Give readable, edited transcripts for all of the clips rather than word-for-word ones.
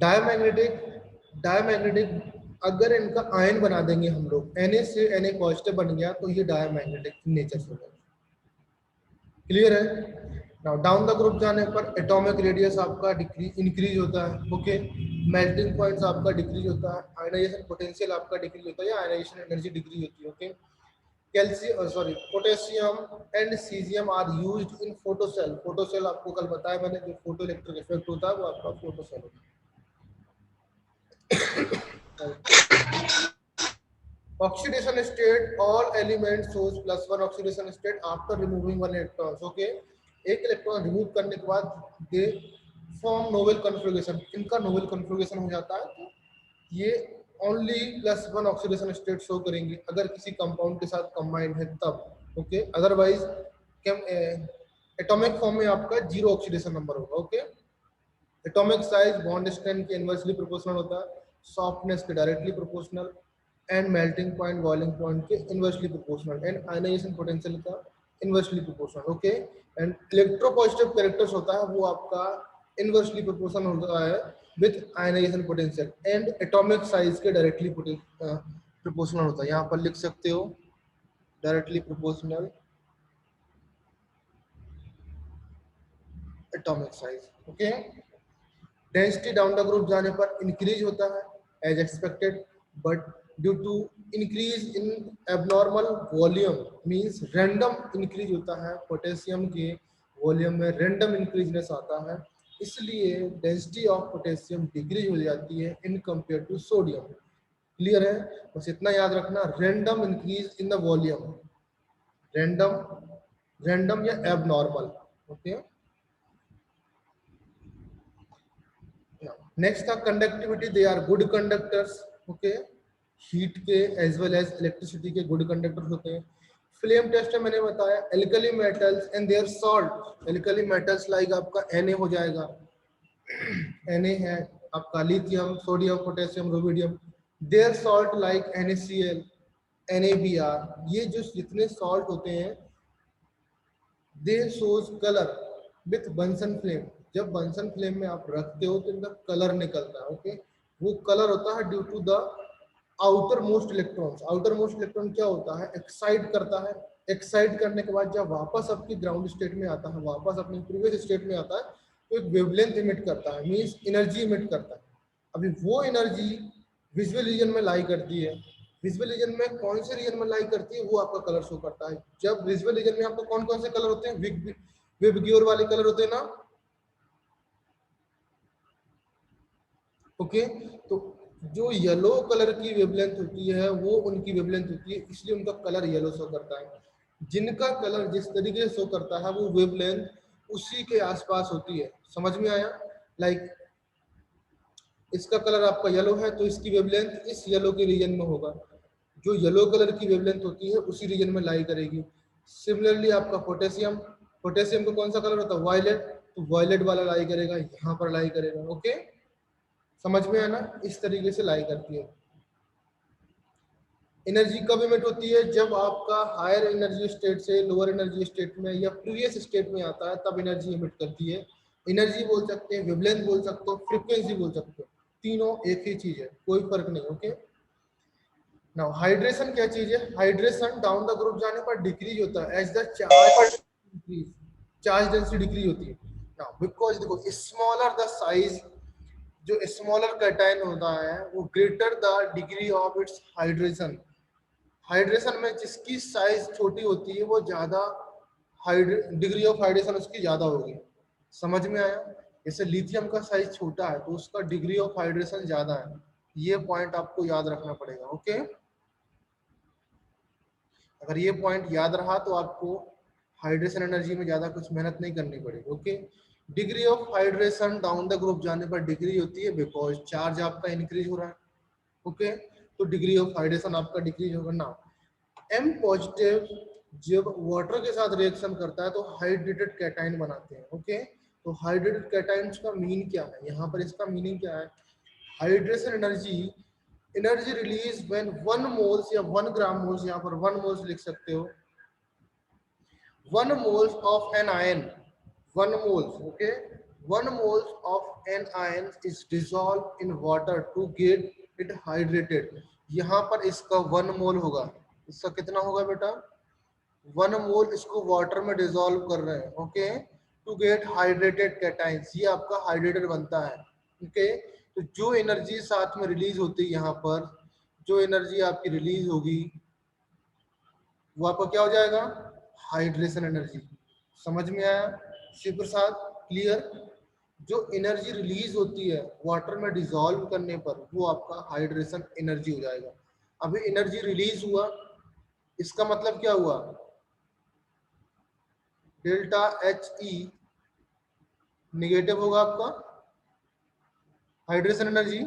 Diamagnetic diamagnetic अगर इनका ion बना देंगे हम लोग, Na से Na पॉजिटिव बन गया तो ये डायमैग्नेटिक नेचर से होगा। क्लियर है? नाउ डाउन द ग्रुप जाने पर एटॉमिक रेडियस आपका डिक्रीज इंक्रीज होता है, ओके। मेल्टिंग पॉइंट्स आपका डिक्रीज होता है, आयनाइजेशन पोटेंशियल आपका डिक्रीज होता है या आयनाइजेशन एनर्जी डिक्रीज होती है, okay. Calcium sorry potassium and caesium are used in photocell. Photocell आपको कल बताया मैंने, जो फोटो इलेक्ट्रिक इफेक्ट होता है वो आपका फोटोसेल होता है। Oxidation state, all elements shows +1 oxidation state after removing 1 electron, okay. एक इलेक्ट्रॉन रिमूव करने के बाद दे फॉर्म नोवेल कन्फिगरेशन, इनका नोवेल कन्फिगरेशन हो जाता है। तो ये ओनली +1 ऑक्सीडेशन स्टेट शो करेंगे अगर किसी कंपाउंड के साथ कंबाइंड है तब, ओके। अदरवाइज एटॉमिक फॉर्म में आपका 0 ऑक्सीडेशन नंबर होगा, okay. Atomic size bond strength के इनवर्सली प्रोपोर्शनल होता है, सॉफ्टनेस के directly proportional, and melting point boiling point के inversely proportional, and ionization potential का inversely proportional, okay. And electropositive characters होता है वो आपका इनवर्सली प्रोपोर्शनल होता है with ionization potential, and atomic size के डायरेक्टली प्रोपोर्शनल होता है। यहाँ पर लिख सकते हो directly proportional atomic size, okay. Density down the group जाने पर इंक्रीज होता है as expected, but due to increase in abnormal volume means random increase होता है, पोटेशियम के वॉल्यूम में रैंडम इंक्रीजनेस आता है, इसलिए डेंसिटी ऑफ पोटेशियम डिक्रीज हो जाती है in compare to sodium. Clear है? बस इतना याद रखना, random increase in the volume, random random या एबनॉर्मल, ओके। नेक्स्ट था conductivity, they are good conductors, okay. Heat के एज वेल एज इलेक्ट्रिसिटी के गुड कंडक्टर्स होते हैं। फ्लेम टेस्ट में मैंने बताया alkali metals and their salt, alkali metals like आपका Na हो जाएगा, Na है आपका lithium, sodium, potassium, rubidium, their salt like NaCl, NaBr, ये जो जितने सॉल्ट होते हैं दे shows colour with Bunsen flame, जब बंसन फ्लेम में आप रखते हो तो इनका कलर निकलता है, ओके। वो कलर होता है due to the outer most electrons. Outer most electron क्या होता है? एक्साइट करता है, एक्साइट करने के बाद जब वापस आपकी ग्राउंड स्टेट में आता है, वापस अपने प्रीवियस स्टेट में आता है तो एक वेवलेंथ इमिट करता है, मींस एनर्जी इमिट करता है। अभी वो एनर्जी विजुअल रीजन में लाई करती है, विजुअल रीजन में कौन से रीजन में लाई करती है वो आपका कलर शो करता है। जब विजुअल रीजन में आपको कौन कौन से कलर होते हैं? विबग्योर वाले कलर होते हैं ना, ओके। तो जो येलो कलर की वेवलेंथ होती है वो उनकी वेवलेंथ होती है, इसलिए उनका कलर येलो शो करता है। जिनका कलर जिस तरीके से शो करता है वो वेवलेंथ उसी के आसपास होती है। समझ में आया? लाइक इसका कलर आपका येलो है तो इसकी वेवलेंथ इस येलो के रीजन में होगा, जो येलो कलर की वेवलेंथ होती है उसी रीजन में लाई करेगी। सिमिलरली आपका पोटेशियम, पोटेशियम का कौन सा कलर होता है? वायलेट, तो वायलेट वाला लाई करेगा, यहाँ पर लाई करेगा, ओके। समझ में आया ना? इस तरीके से लाई करती है। एनर्जी कब इमिट होती है? जब आपका हायर एनर्जी स्टेट से लोअर एनर्जी स्टेट में या प्रीवियस स्टेट में आता है तब एनर्जी इमिट करती है। एनर्जी बोल सकते हैं, वेवलेंथ बोल सकते हो, फ्रीक्वेंसी बोल सकते हो, तीनों एक ही चीज है, कोई फर्क नहीं, ओके। नाउ हाइड्रेशन क्या चीज है? हाइड्रेशन डाउन द ग्रुप जाने पर डिक्रीज होता है as the charge increase, charge density decrease होती है। नाउ बिकॉज देखो स्मॉलर द साइज, जो स्मॉलर कैटायन होता है वो greater the degree of its hydration, hydration में जिसकी साइज छोटी होती है वो ज्यादा डिग्री ऑफ हाइड्रेशन उसकी ज्यादा होगी। समझ में आया? जैसे लिथियम का साइज छोटा है तो उसका डिग्री ऑफ हाइड्रेशन ज्यादा है, ये पॉइंट आपको याद रखना पड़ेगा, ओके। अगर ये पॉइंट याद रहा तो आपको हाइड्रेशन एनर्जी में ज्यादा कुछ मेहनत नहीं करनी पड़ेगी, okay. Degree of hydration down the group जाने पर डिग्री होती है बिकॉज चार्ज आपका इंक्रीज हो रहा है, ओके। तो डिग्री ऑफ हाइड्रेशन आपका डिक्रीज होगा ना। एम पॉजिटिव जब वाटर के साथ रिएक्शन करता है तो हाइड्रेटेड कैटाइन बनाते हैं, ओके। तो हाइड्रेटेड कैटाइन्स का मीन क्या है? यहाँ पर इसका मीनिंग क्या है? Hydration energy, energy release when 1 moles या 1 ग्राम मोल्स, यहाँ पर 1 मोल्स लिख सकते हो, 1 moles of an ion, 1 moles, okay, 1 mole of an ion is dissolved in water to get it hydrated. यहाँ पर इसका 1 मोल होगा, इसका कितना होगा बेटा, 1 मोल इसको वाटर में डिसॉल्व कर रहे हैं, okay, to get hydrated cations, ये आपका हाइड्रेटेड बनता है, ओके। तो जो एनर्जी साथ में रिलीज होती है यहाँ पर, जो एनर्जी आपकी रिलीज होगी वो आपका क्या हो जाएगा, हाइड्रेशन एनर्जी। समझ में आया शिव प्रसाद, क्लियर। जो एनर्जी रिलीज होती है वाटर में डिसॉल्व करने पर वो आपका हाइड्रेशन एनर्जी हो जाएगा। अभी एनर्जी रिलीज हुआ, इसका मतलब क्या हुआ, डेल्टा एच ई निगेटिव होगा आपका हाइड्रेशन एनर्जी,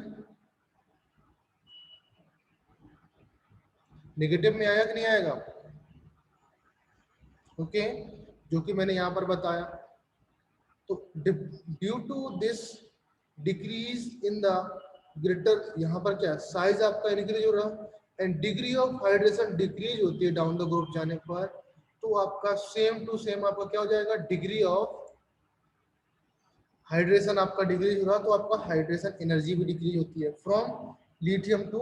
निगेटिव में आया कि नहीं आएगा, ओके, जो कि मैंने यहां पर बताया। तो due to this decrease in the greater, यहाँ पर क्या साइज आपका इंक्रीज हो रहा and degree of hydration decrease होती है डाउन द ग्रुप जाने पर, तो आपका सेम टू सेम आपका क्या हो जाएगा, डिग्री ऑफ हाइड्रेशन आपका डिक्रीज हो रहा, तो आपका हाइड्रेशन एनर्जी भी डिक्रीज होती है फ्रॉम लिथियम टू,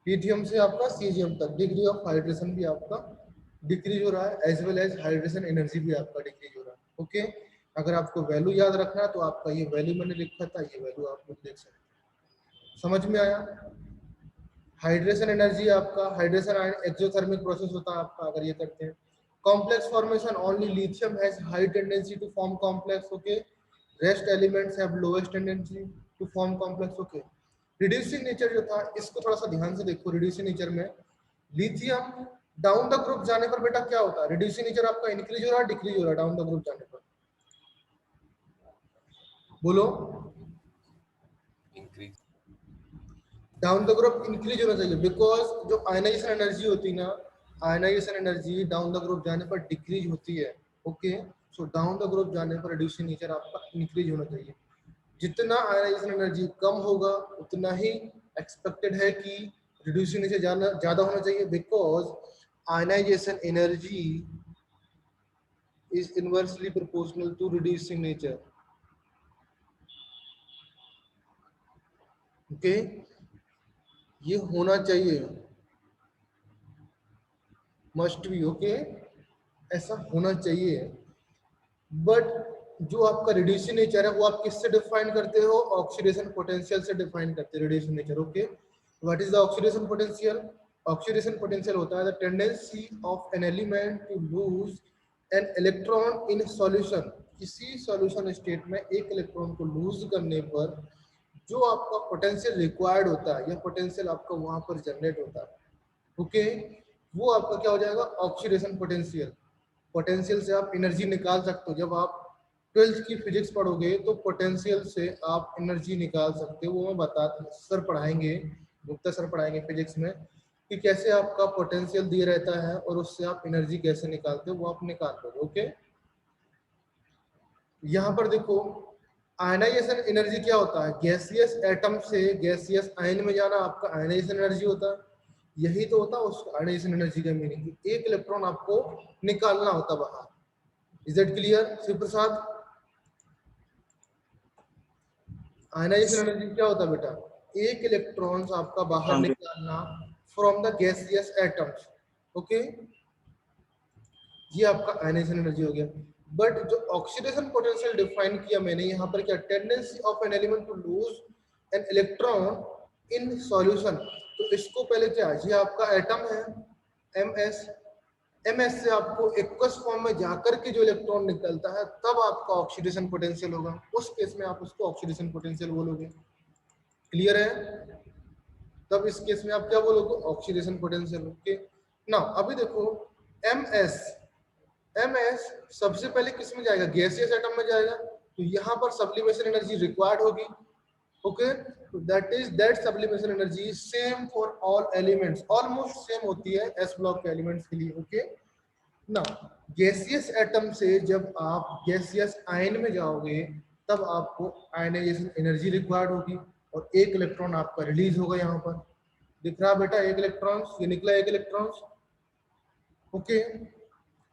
लिथियम से आपका सीजियम तक डिग्री ऑफ हाइड्रेशन भी आपका डिक्रीज हो रहा है, as well as hydration energy भी आपका डिक्रीज हो रहा है, ओके। अगर आपको वैल्यू याद रखना है तो आपका ये वैल्यू मैंने लिखा था, ये वैल्यू आप लोग देख सकते हैं। समझ में आया। हाइड्रेशन एनर्जी आपका, हाइड्रेशन एक्सोथर्मिक प्रोसेस होता है आपका अगर ये करते हैं। Complex formation, only lithium has high tendency to form complex, okay, rest elements have lowest tendency to form complex, okay. Reducing nature जो था इसको थोड़ा सा ध्यान से देखो, रिड्यूसिंग नेचर में लिथियम डाउन द ग्रुप जाने पर बेटा क्या होता है, रिड्यूसिंग नेचर आपका इंक्रीज हो रहा है डिक्रीज हो रहा है डाउन द ग्रुप जाने पर, बोलो, increase, down the group increase होना चाहिए, बिकॉज जो आयनाइजेशन एनर्जी होती है ना, ionisation energy down the group जाने पर डिक्रीज होती है, okay. So down the group जाने पर रिड्यूसिंग नेचर आपका इंक्रीज होना चाहिए। जितना आयनाइजेशन एनर्जी कम होगा उतना ही एक्सपेक्टेड है कि रिड्यूसिंग नेचर ज्यादा होना चाहिए, because ionisation energy is inversely proportional to reducing nature, okay. ये होना चाहिए, मस्ट बी, ओके, ऐसा होना चाहिए। बट जो आपका रिड्यूसिंग नेचर है वो आप किससे डिफाइन करते हो, ऑक्सीडेशन पोटेंशियल से डिफाइन करते हैं reducing nature, okay. What is the oxidation potential, oxidation potential होता है the tendency of an element to lose an electron in solution, किसी सॉल्यूशन स्टेट में एक इलेक्ट्रॉन को लूज करने पर जो आपका पोटेंशियल रिक्वायर्ड होता है या पोटेंशियल आपका वहां पर जनरेट होता है, ओके, वो आपका क्या हो जाएगा, ऑक्सीडेशन पोटेंशियल। पोटेंशियल से आप एनर्जी निकाल सकते हो, जब आप 12th की फिजिक्स पढ़ोगे तो पोटेंशियल से आप एनर्जी निकाल सकते हो, वो मैं बता सर पढ़ाएंगे, गुप्ता सर पढ़ाएंगे फिजिक्स में कि कैसे आपका पोटेंशियल दिया रहता है और उससे आप एनर्जी कैसे निकालते हो, वो आप निकाल लोगे, ओके। यहाँ पर देखो आयनाइजेशन एनर्जी क्या होता है, गैसियस एटम से गैसियस आयन में जाना आपका आयनाइजेशन एनर्जी होता है, यही तो होता है उस आयनाइजेशन एनर्जी का मीनिंग, एक इलेक्ट्रॉन आपको निकालना होता बाहर। Is that clear Shiv Prasad. Ionisation energy क्या होता है बेटा, एक इलेक्ट्रॉन्स आपका बाहर निकालना from the gaseous atoms, okay, ये आपका आयनाइजेशन एनर्जी हो गया। बट जो ऑक्सीडेशन पोटेंशियल डिफाइन किया मैंने यहाँ पर क्या, tendency of an element to lose an electron in solution, तो इसको पहले क्या, ये आपका एटम है एमएस, एमएस से आपको एक्वस फॉर्म में जाकर के जो इलेक्ट्रॉन निकलता है तब आपका ऑक्सीडेशन पोटेंशियल होगा, उस केस में आप उसको ऑक्सीडेशन पोटेंशियल बोलोगे, क्लियर है। तब इस केस में आप क्या बोलोगे, ऑक्सीडेशन पोटेंशियल, ओके। ना अभी देखो एमएस, एमएस सबसे पहले किस में जाएगा, गैसियस एटम में जाएगा, तो यहाँ पर सब्लिमेशन एनर्जी रिक्वायर्ड होगी, okay. That is that sublimation energy same for all elements, almost same होती है एस ब्लॉक के एलिमेंट्स के लिए, ओके। ना गैसियस एटम से जब आप गैसियस आयन में जाओगे तब आपको आयनाइजेशन एनर्जी रिक्वायर्ड होगी और एक इलेक्ट्रॉन आपका रिलीज होगा, यहाँ पर दिख रहा बेटा एक इलेक्ट्रॉन, ये निकला एक electron, okay.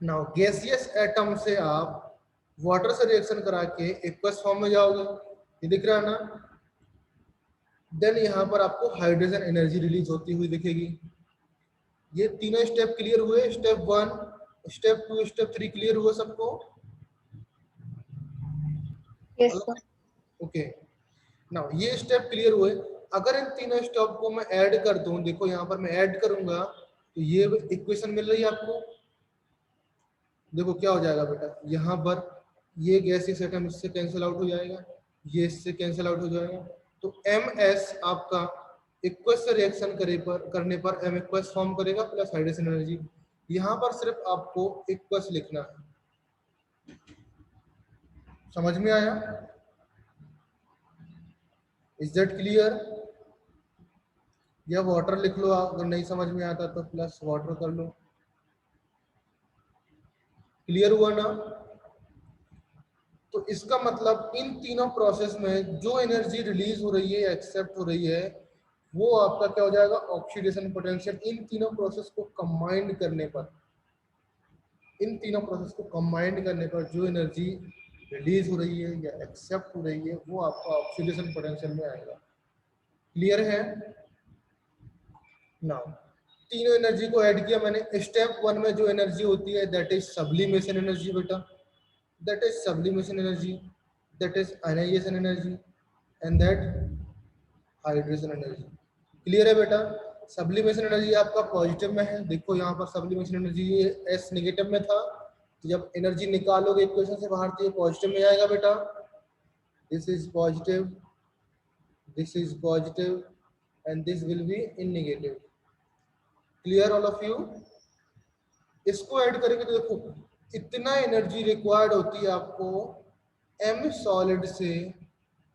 Now gaseous atom से आप वाटर से रिएक्शन करा के एक्वस फॉर्म में जाओगे, ये दिख रहा है ना। देन यहाँ पर आपको हाइड्रोजन एनर्जी रिलीज होती हुई दिखेगी। ये तीनों स्टेप क्लियर हुए, स्टेप 1, स्टेप 2, स्टेप 3 क्लियर हुआ सबको? Yes sir. ओके, नाउ ये स्टेप क्लियर हुए। अगर इन तीनों स्टेप को मैं ऐड कर दूं, देखो यहाँ पर मैं ऐड करूंगा तो ये इक्वेशन मिल रही है आपको। देखो क्या हो जाएगा बेटा, यहाँ पर ये गैसीय एटम इससे कैंसिल आउट हो जाएगा, ये इससे कैंसिल आउट हो जाएगा। तो एमएस आपका इक्वस से रिएक्शन करने पर एम इक्वस फॉर्म करेगा प्लस हाइड्रोजन एनर्जी। यहाँ पर सिर्फ आपको इक्वस लिखना है। समझ में आया? Is that clear? या वाटर लिख लो, अगर नहीं समझ में आता तो प्लस वाटर कर लो। क्लियर हुआ ना? तो इसका मतलब इन तीनों प्रोसेस में जो एनर्जी रिलीज हो रही है या एक्सेप्ट हो रही है वो आपका क्या हो जाएगा, ऑक्सीडेशन पोटेंशियल। इन तीनों प्रोसेस को कंबाइंड करने पर, इन तीनों प्रोसेस को कंबाइंड करने पर जो एनर्जी रिलीज हो रही है या एक्सेप्ट हो रही है वो आपका ऑक्सीडेशन पोटेंशियल में आएगा। क्लियर है? नाउ तीनों एनर्जी को ऐड किया मैंने। स्टेप 1 में जो एनर्जी होती है दैट इज सब्लिमेशन एनर्जी बेटा, that is sublimation energy, that is ionisation energy and that hydrogen energy. Clear है बेटा? सब्लिमेशन एनर्जी आपका पॉजिटिव में है, देखो यहाँ पर सब्लिमेशन एनर्जी ये एस नेगेटिव में था, तो जब एनर्जी निकालोगे इक्वेशन से बाहर तो ये पॉजिटिव में आएगा बेटा। This is positive, this is positive and this will be in negative. Clear all of you? इसको ऐड करेंगे तो देखो इतना एनर्जी रिक्वायर्ड होती है आपको एम सॉलिड से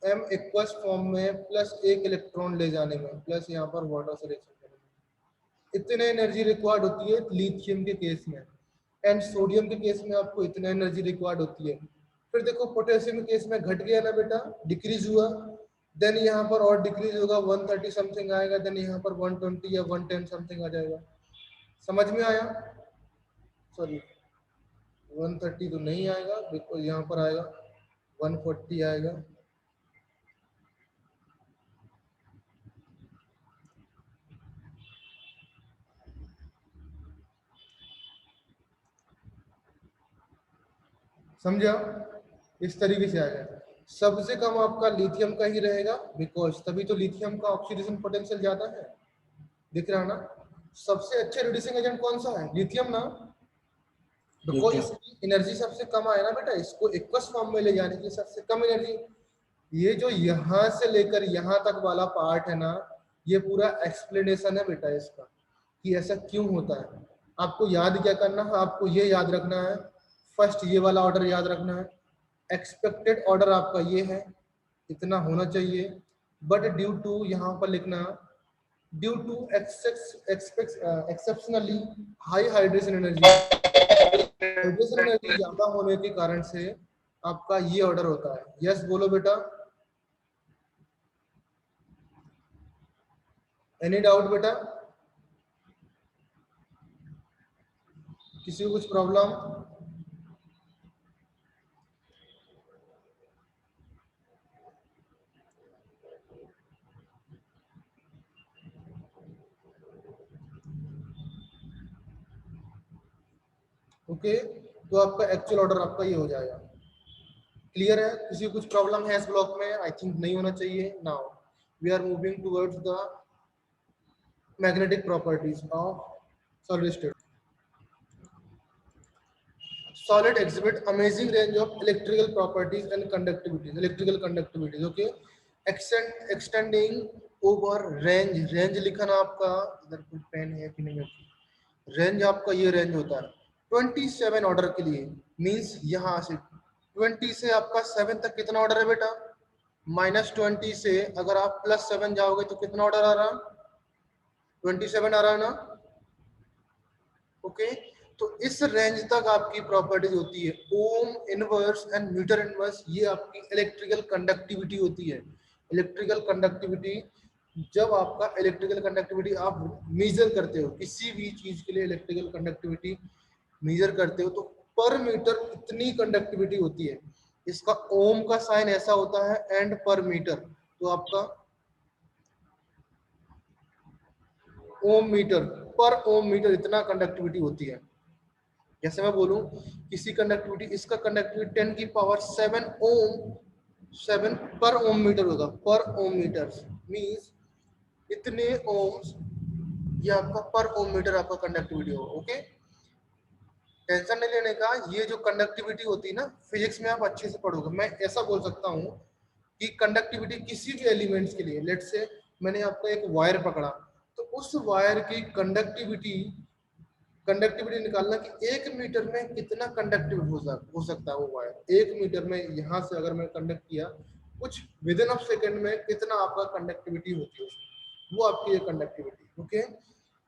एम एक्वस फॉर्म में प्लस एक इलेक्ट्रॉन ले जाने में, प्लस यहाँ पर वाटर से रिएक्शन करने में इतने एनर्जी रिक्वायर्ड होती है लिथियम के केस में। एंड सोडियम के केस में आपको इतना एनर्जी रिक्वायर्ड होती है। फिर देखो पोटेशियम के केस में घट गया ना बेटा, डिक्रीज हुआ, देन यहाँ पर और डिक्रीज होगा 130 समथिंग आएगा, देन यहाँ पर 120 या 110 समथिंग आ जाएगा। समझ में आया? सॉरी 130 तो नहीं आएगा, बिकॉज यहाँ पर आएगा 140 आएगा। समझा? इस तरीके से आएगा। सबसे कम आपका लिथियम का ही रहेगा, बिकॉज तभी तो लिथियम का ऑक्सीडेशन पोटेंशियल ज्यादा है। दिख रहा है ना? सबसे अच्छे रिड्यूसिंग एजेंट कौन सा है? लिथियम ना, बिकॉज इसकी एनर्जी सबसे कम आए ना बेटा, इसको एक्वस फॉर्म में ले जाने की सबसे कम एनर्जी। ये जो यहाँ से लेकर यहाँ तक वाला पार्ट है ना, ये पूरा एक्सप्लेनेशन है बेटा इसका कि ऐसा क्यों होता है। आपको याद क्या करना है, आपको ये याद रखना है, फर्स्ट ये वाला ऑर्डर याद रखना है। एक्सपेक्टेड ऑर्डर आपका ये है, इतना होना चाहिए, बट ड्यू टू यहाँ पर लिखना due to exceptionally high hydration energy, hydration energy ज्यादा होने के कारण से आपका ये ऑर्डर होता है। यस बोलो बेटा, एनी डाउट बेटा? किसी को कुछ प्रॉब्लम? ओके, तो आपका एक्चुअल ऑर्डर आपका ये हो जाएगा। क्लियर है? किसी को कुछ प्रॉब्लम है इस ब्लॉक में? आई थिंक नहीं होना चाहिए। Now we are moving towards the magnetic properties of solid state. Solid exhibit amazing range of electrical properties and conductivities, electrical conductivities, okay, extending over range। range लिखा ना आपका, इधर कोई पेन है कि नहीं है? रेंज आपका ये रेंज होता है 27 ऑर्डर के लिए, मींस यहाँ से 20 से आपका 7 तक कितना ऑर्डर है बेटा, -20 से अगर आप +7 जाओगे तो कितना ऑर्डर आ रहा है, 27 आ रहा है ना। ओके, तो इस रेंज तक आपकी प्रॉपर्टीज होती है। Ohm inverse and metre inverse ये आपकी इलेक्ट्रिकल कंडक्टिविटी होती है। इलेक्ट्रिकल कंडक्टिविटी, जब आपका इलेक्ट्रिकल कंडक्टिविटी आप मेजर करते हो किसी भी चीज के लिए, इलेक्ट्रिकल कंडक्टिविटी मेजर करते हो तो पर मीटर इतनी कंडक्टिविटी होती है। इसका ओम का साइन ऐसा होता है एंड पर मीटर, तो आपका ओम मीटर, पर ओम मीटर इतना कंडक्टिविटी होती है। जैसे मैं बोलूं किसी कंडक्टिविटी, इसका कंडक्टिविटी 10 की पावर 7 ओम, 7 पर ओम मीटर होगा, पर ओम मीटर मींस इतने ओम्स, ये आपका पर ओम मीटर आपका कंडक्टिविटी होगा। ओके, टेंशन नहीं लेने का, ये जो कंडक्टिविटी होती है ना, फिजिक्स में आप अच्छे से पढ़ोगे। मैं ऐसा बोल सकता हूँ कि कंडक्टिविटी किसी भी एलिमेंट्स के लिए, लेट से मैंने आपका एक वायर पकड़ा, तो उस वायर की कंडक्टिविटी कंडक्टिविटी निकालना कि 1 मीटर में कितना कंडक्टिव हो सकता है वो वायर। 1 मीटर में यहाँ से अगर मैं कंडक्ट किया, कुछ विद इन ऑफ सेकेंड में कितना आपका कंडक्टिविटी होती है, वो आपकी ये conductivity. Okay,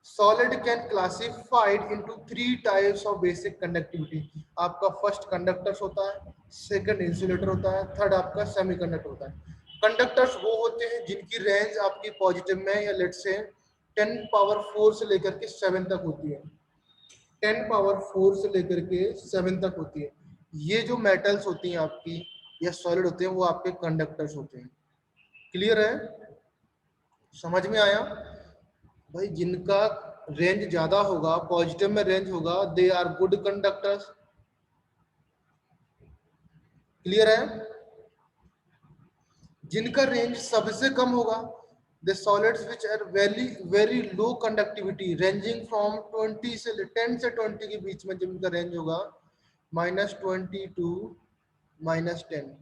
solid can classified into 3 types of basic conductivity. आपका फर्स्ट कंडक्टर्स होता है, सेकंड इंसुलेटर होता है, थर्ड आपका सेमीकंडक्टर होता है। कंडक्टर्स वो होते हैं जिनकी रेंज आपकी पॉजिटिव में या लेट से 10 पावर 4 से लेकर के 7 तक होती है, 10 पावर 4 से लेकर के 7 तक होती है। ये जो मेटल्स होती हैं आपकी या सॉलिड होते हैं, वो आपके कंडक्टर्स होते हैं। क्लियर है, समझ में आया भाई? जिनका रेंज ज्यादा होगा, पॉजिटिव में रेंज होगा, they are good conductors. Clear है? जिनका रेंज सबसे कम होगा, the solids which are very low conductivity ranging from 20 से 10 से 20 के बीच में जिनका रेंज होगा, -20 टू -10।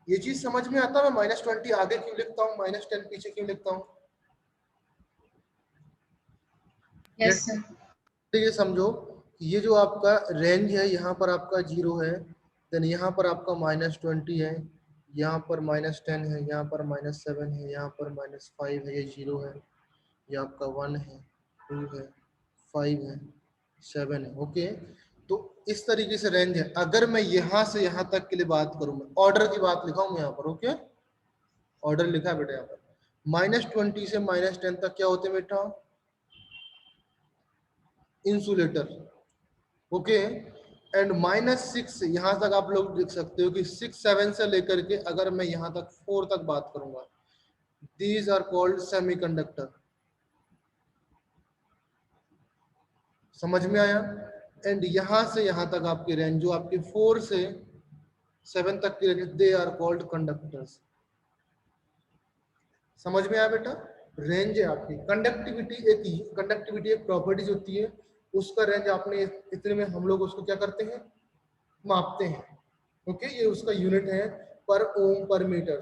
ये चीज समझ में आता है? मैं -20 आगे क्यों लिखता हूँ, -10 पीछे क्यों लिखता हूँ? Yes sir. तो ये समझो, ये जो आपका रेंज है, यहाँ पर आपका 0 है, देन यहाँ पर आपका -20 है, यहाँ पर -10 है, यहाँ पर -7 है, यहाँ पर -5 है, ये 0 है, ये आपका 1 है, 2 है, 5 है, 7 है। ओके, तो इस तरीके से रेंज है। अगर मैं यहाँ से यहाँ तक के लिए बात करूँ, मैं ऑर्डर की बात लिखा हूँ यहाँ पर। ओके, ऑर्डर लिखा है बेटा यहाँ पर। -20 से -10 तक क्या होते हैं बेटा? इंसुलेटर। ओके, एंड -6 से यहाँ तक आप लोग देख सकते हो कि 6 7 से लेकर के अगर मैं यहाँ तक 4 तक बात करूंगा, दीज आर कॉल्ड सेमीकंडक्टर। समझ में आया? एंड यहाँ से यहाँ तक आपकी रेंज जो आपकी 4 से 7 तक की range, they are called conductors. समझ में आया बेटा? रेंज है आपकी। कंडक्टिविटी एक प्रॉपर्टीज होती है, उसका रेंज आपने इतने में, हम लोग उसको क्या करते हैं, मापते हैं। ओके, ये उसका यूनिट है पर ओम पर मीटर।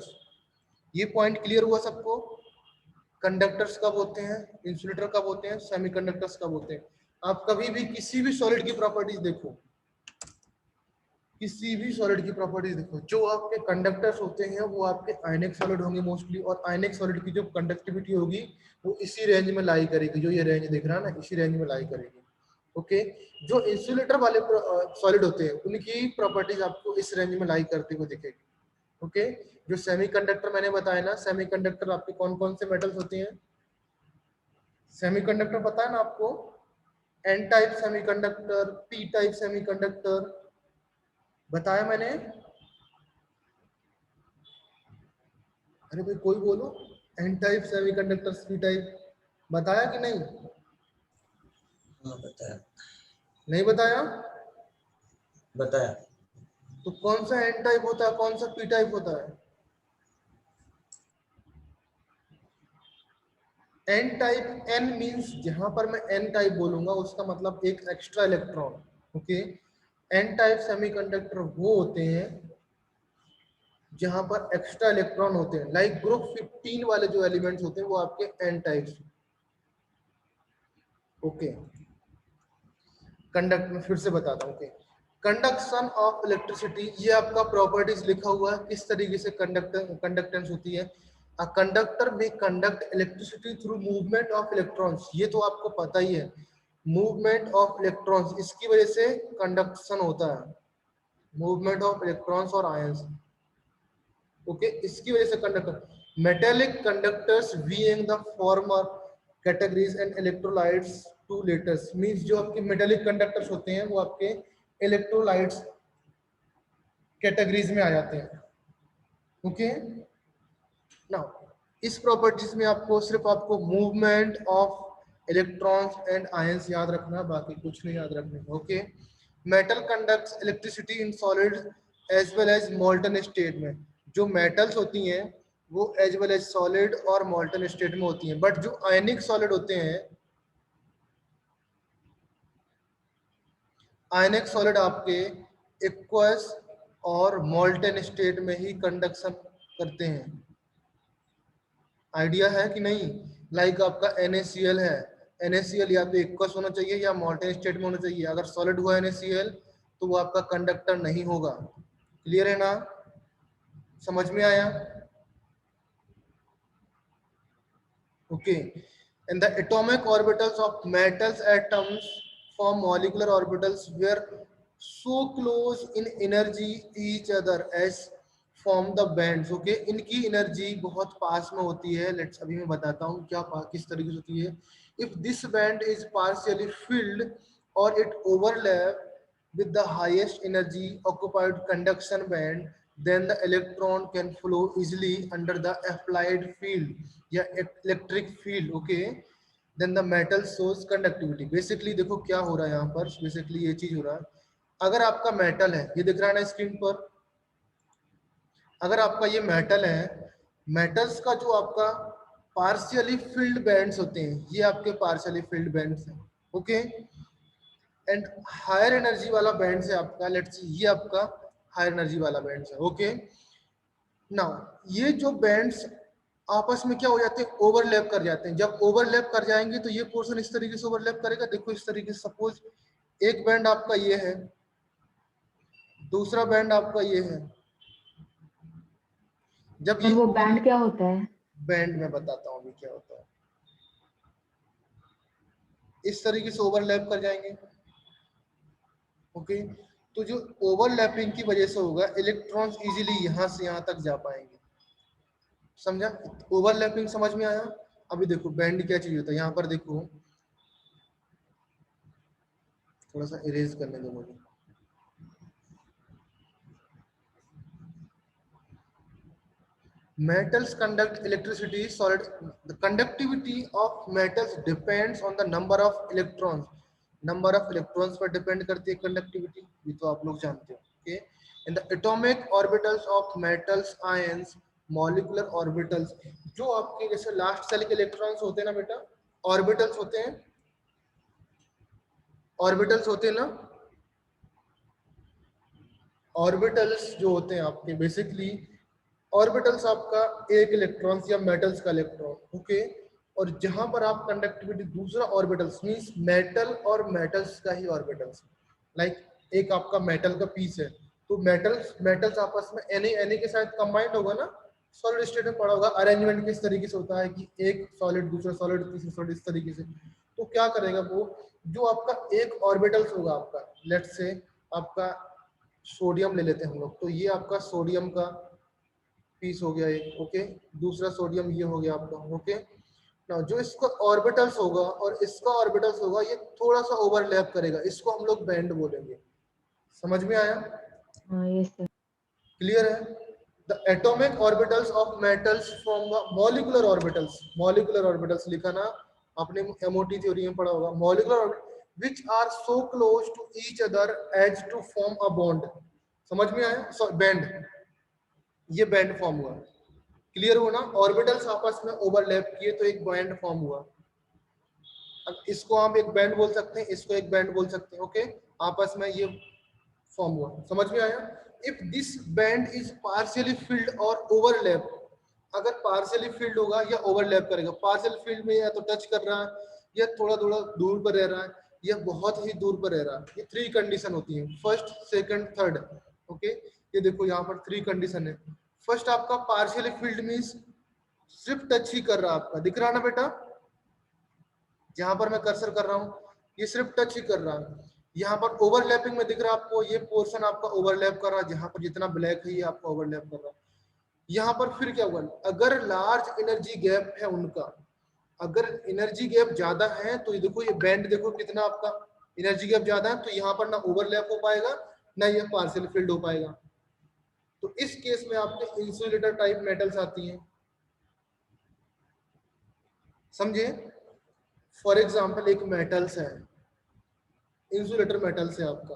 ये पॉइंट क्लियर हुआ सबको? कंडक्टर्स कब होते हैं, इंसुलेटर कब होते हैं, सेमीकंडक्टर्स कब होते हैं। आप कभी भी किसी भी सॉलिड की प्रॉपर्टीज देखो, किसी भी सॉलिड की प्रॉपर्टीज देखो, जो आपके कंडक्टर्स होते हैं वो आपके आयनिक सॉलिड होंगे मोस्टली, और आयनिक सॉलिड की जो कंडक्टिविटी होगी वो इसी रेंज में लाई करेगी, जो ये रेंज दिख रहा है ना, इसी रेंज में लाई करेगी। ओके, जो इंसुलेटर वाले सॉलिड होते हैं उनकी प्रॉपर्टीज आपको इस रेंज में लाई करते हुए दिखेगी। ओके, जो सेमीकंडक्टर मैंने बताया ना, सेमीकंडक्टर आपके कौन कौन से मेटल्स होते हैं? सेमीकंडक्टर पता है ना आपको? N type semiconductor, P type semiconductor बताया मैंने। अरे भाई कोई बोलो, N type semiconductor, P type बताया कि नहीं? हाँ बताया। नहीं बताया? बताया। तो कौन सा एन टाइप होता है, कौन सा पी टाइप होता है? एन टाइप, एन मींस जहां पर मैं एन टाइप बोलूंगा उसका मतलब एक extra electron. Okay, N type semiconductor वो होते हैं जहां पर एक्स्ट्रा इलेक्ट्रॉन होते हैं, लाइक ग्रुप 15 वाले जो एलिमेंट्स होते हैं वो आपके एन टाइप्स। ओके, कंडक्ट में फिर से बताता हूँ। ओके, कंडक्शन ऑफ इलेक्ट्रिसिटी, ये आपका प्रॉपर्टीज लिखा हुआ है किस तरीके से कंडक्टेंस होती है। अ कंडक्टर में conduct electricity through movement of electrons, ये तो आपको पता ही है, मूवमेंट ऑफ इलेक्ट्रॉन्स, इसकी वजह से कंडक्शन होता है, मूवमेंट ऑफ इलेक्ट्रॉन्स और आयंस। ओके, इसकी वजह से conductor metallic conductors being the former categories and electrolytes two letters, means जो आपके मेटेलिक कंडक्टर्स होते हैं वो आपके इलेक्ट्रोलाइट्स कैटेगरीज में आ जाते हैं। ओके, नाउ इस प्रॉपर्टीज में आपको सिर्फ आपको movement of electrons and ions याद रखना, बाकी कुछ नहीं याद रखना। Okay, metal conducts electricity in solid as well as molten state में। जो मेटल्स होती हैं वो एज वेल एज सॉलिड और मोल्टन स्टेट में होती हैं, बट जो आयनिक सॉलिड होते हैं, आयनिक सॉलिड आपके एक्वस और मोल्टन स्टेट में ही कंडक्शन करते हैं। आइडिया है कि नहीं? लाइक आपका NaCl है, NaCl या तो एक्वस होना चाहिए या मोल्टन स्टेट में होना चाहिए। अगर सॉलिड हुआ NaCl तो वो आपका कंडक्टर नहीं होगा। क्लियर है ना? समझ में आया? Okay, and the atomic orbitals of metals atoms form molecular orbitals were so close in energy each other as form the bands. Okay, इनकी एनर्जी बहुत पास में होती है। लेट्स अभी मैं बताता हूँ क्या किस तरीके से होती है। If this band is partially filled or it overlap with the highest energy occupied conduction band, then the electron can flow easily under the applied field या electric field. Okay, then the metal source conductivity. Basically देखो क्या हो रहा है यहाँ पर, basically ये चीज हो रहा है। अगर आपका मेटल है, ये दिख रहा है ना स्क्रीन पर, अगर आपका ये मेटल है, मेटल्स का जो आपका पार्शियली फिल्ड बैंड्स होते हैं, ये आपके पार्शियली फिल्ड बैंड्स हैं। ओके, एंड हायर एनर्जी वाला बैंड है आपका, लेट्स ये आपका हायर एनर्जी वाला बैंड है। ओके, नाउ ये जो बैंड्स आपस में क्या हो जाते हैं, ओवरलैप कर जाते हैं। जब ओवरलैप कर जाएंगे तो ये पोर्शन इस तरीके से ओवरलैप करेगा। देखो इस तरीके से, सपोज एक बैंड आपका ये है, दूसरा बैंड आपका ये है। जब और ये वो बैंड क्या होता है? बैंड में बताता हूँ अभी क्या होता है, इस तरीके से ओवरलैप कर जाएंगे। ओके, तो जो ओवरलैपिंग की वजह से होगा, इलेक्ट्रॉन्स इजीली यहाँ से यहाँ तक जा पाएंगे। समझा? ओवरलैपिंग समझ में आया? अभी देखो बैंड क्या चीज होता है, यहाँ पर देखो, थोड़ा सा इरेज करने दो मुझे। Metals conduct electricity. Solid. The conductivity of metals depends on the number of electrons. Number of electrons पर depend करती है conductivity, ये तो आप लोग जानते हो। Okay. And the atomic orbitals of metals, ions, molecular orbitals, जो आपके जैसे लास्ट सेल के इलेक्ट्रॉन्स होते हैं ना बेटा, ऑर्बिटल्स होते हैं, ऑर्बिटल्स होते हैं ना, ऑर्बिटल्स जो होते हैं आपके, बेसिकली ऑर्बिटल्स आपका एक इलेक्ट्रॉन्स या मेटल्स का इलेक्ट्रॉन। ओके, और जहां पर आप कंडक्टिविटी दूसरा ऑर्बिटल्स मींस मेटल और मेटल्स का ही ऑर्बिटल्स, लाइक एक आपका मेटल का पीस है, तो मेटल्स मेटल्स आपस में Na के साथ कंबाइंड होगा ना, सॉलिड स्टेट में पड़ा होगा। अरेंजमेंट किस तरीके से होता है कि एक सॉलिड दूसरा सॉलिड तीसरा सॉलिड, इस तरीके से। तो क्या करेगा वो, जो आपका एक ऑर्बिटल्स होगा आपका, लेट्स से आपका सोडियम ले लेते हैं हम लोग, तो ये आपका सोडियम का पीस हो गया एक। ओके, दूसरा सोडियम ये हो गया आपका। ओके, ना जो इसका ऑर्बिटल्स होगा और इसका ऑर्बिटल्स होगा, ये थोड़ा सा ओवरलैप करेगा, इसको हम लोग बैंड बोलेंगे। समझ में आया? हाँ, यस सर। क्लियर है? The atomic orbitals of metals from the molecular orbitals, molecular orbitals लिखा ना आपने एमओटी थ्योरी में पढ़ा होगा। Molecular which are so close to each other as to form a bond. समझ में आया? बैंड, ये बैंड फॉर्म हुआ। क्लियर हुआ ना? ऑर्बिटल्स आपस में ओवरलैप किए तो एक बैंड फॉर्म हुआ। अब इसको आप एक बैंड बोल सकते हैं, इसको एक बैंड बोल सकते हैं। ओके, आपस में ये फॉर्म हुआ। समझ में आया? If this band is partially field और ओवरलैप, अगर पार्शियली फिल्ड होगा या ओवरलैप करेगा, पार्शियल फील्ड में या तो टच कर रहा है या थोड़ा थोड़ा दूर पर रह रहा है या बहुत ही दूर पर रह रहा है, ये थ्री कंडीशन होती है, फर्स्ट सेकंड थर्ड। ओके, ये देखो यहाँ पर थ्री कंडीशन है। फर्स्ट आपका पार्शियली फील्ड मींस सिर्फ टच ही कर रहा है, आपका दिख रहा है ना बेटा, जहां पर मैं कर्सर कर रहा हूँ ये सिर्फ टच ही कर रहा है। यहाँ पर ओवरलैपिंग में दिख रहा है आपको, ये पोर्शन आपका ओवरलैप कर रहा है, जहां पर जितना ब्लैक है ये आपका ओवरलैप कर रहा है। यहाँ पर फिर क्या हुआ, अगर लार्ज एनर्जी गैप है उनका, अगर एनर्जी गैप ज्यादा है तो ये देखो, ये बैंड देखो कितना आपका एनर्जी गैप ज्यादा है तो यहाँ पर ना ओवरलैप हो पाएगा ना ये पार्शियल फिल्ड हो पाएगा। तो इस केस में आपके इंसुलेटर टाइप मेटल्स आती हैं, समझे। फॉर एग्जाम्पल एक मेटल्स है, इंसुलेटर मेटल्स है आपका,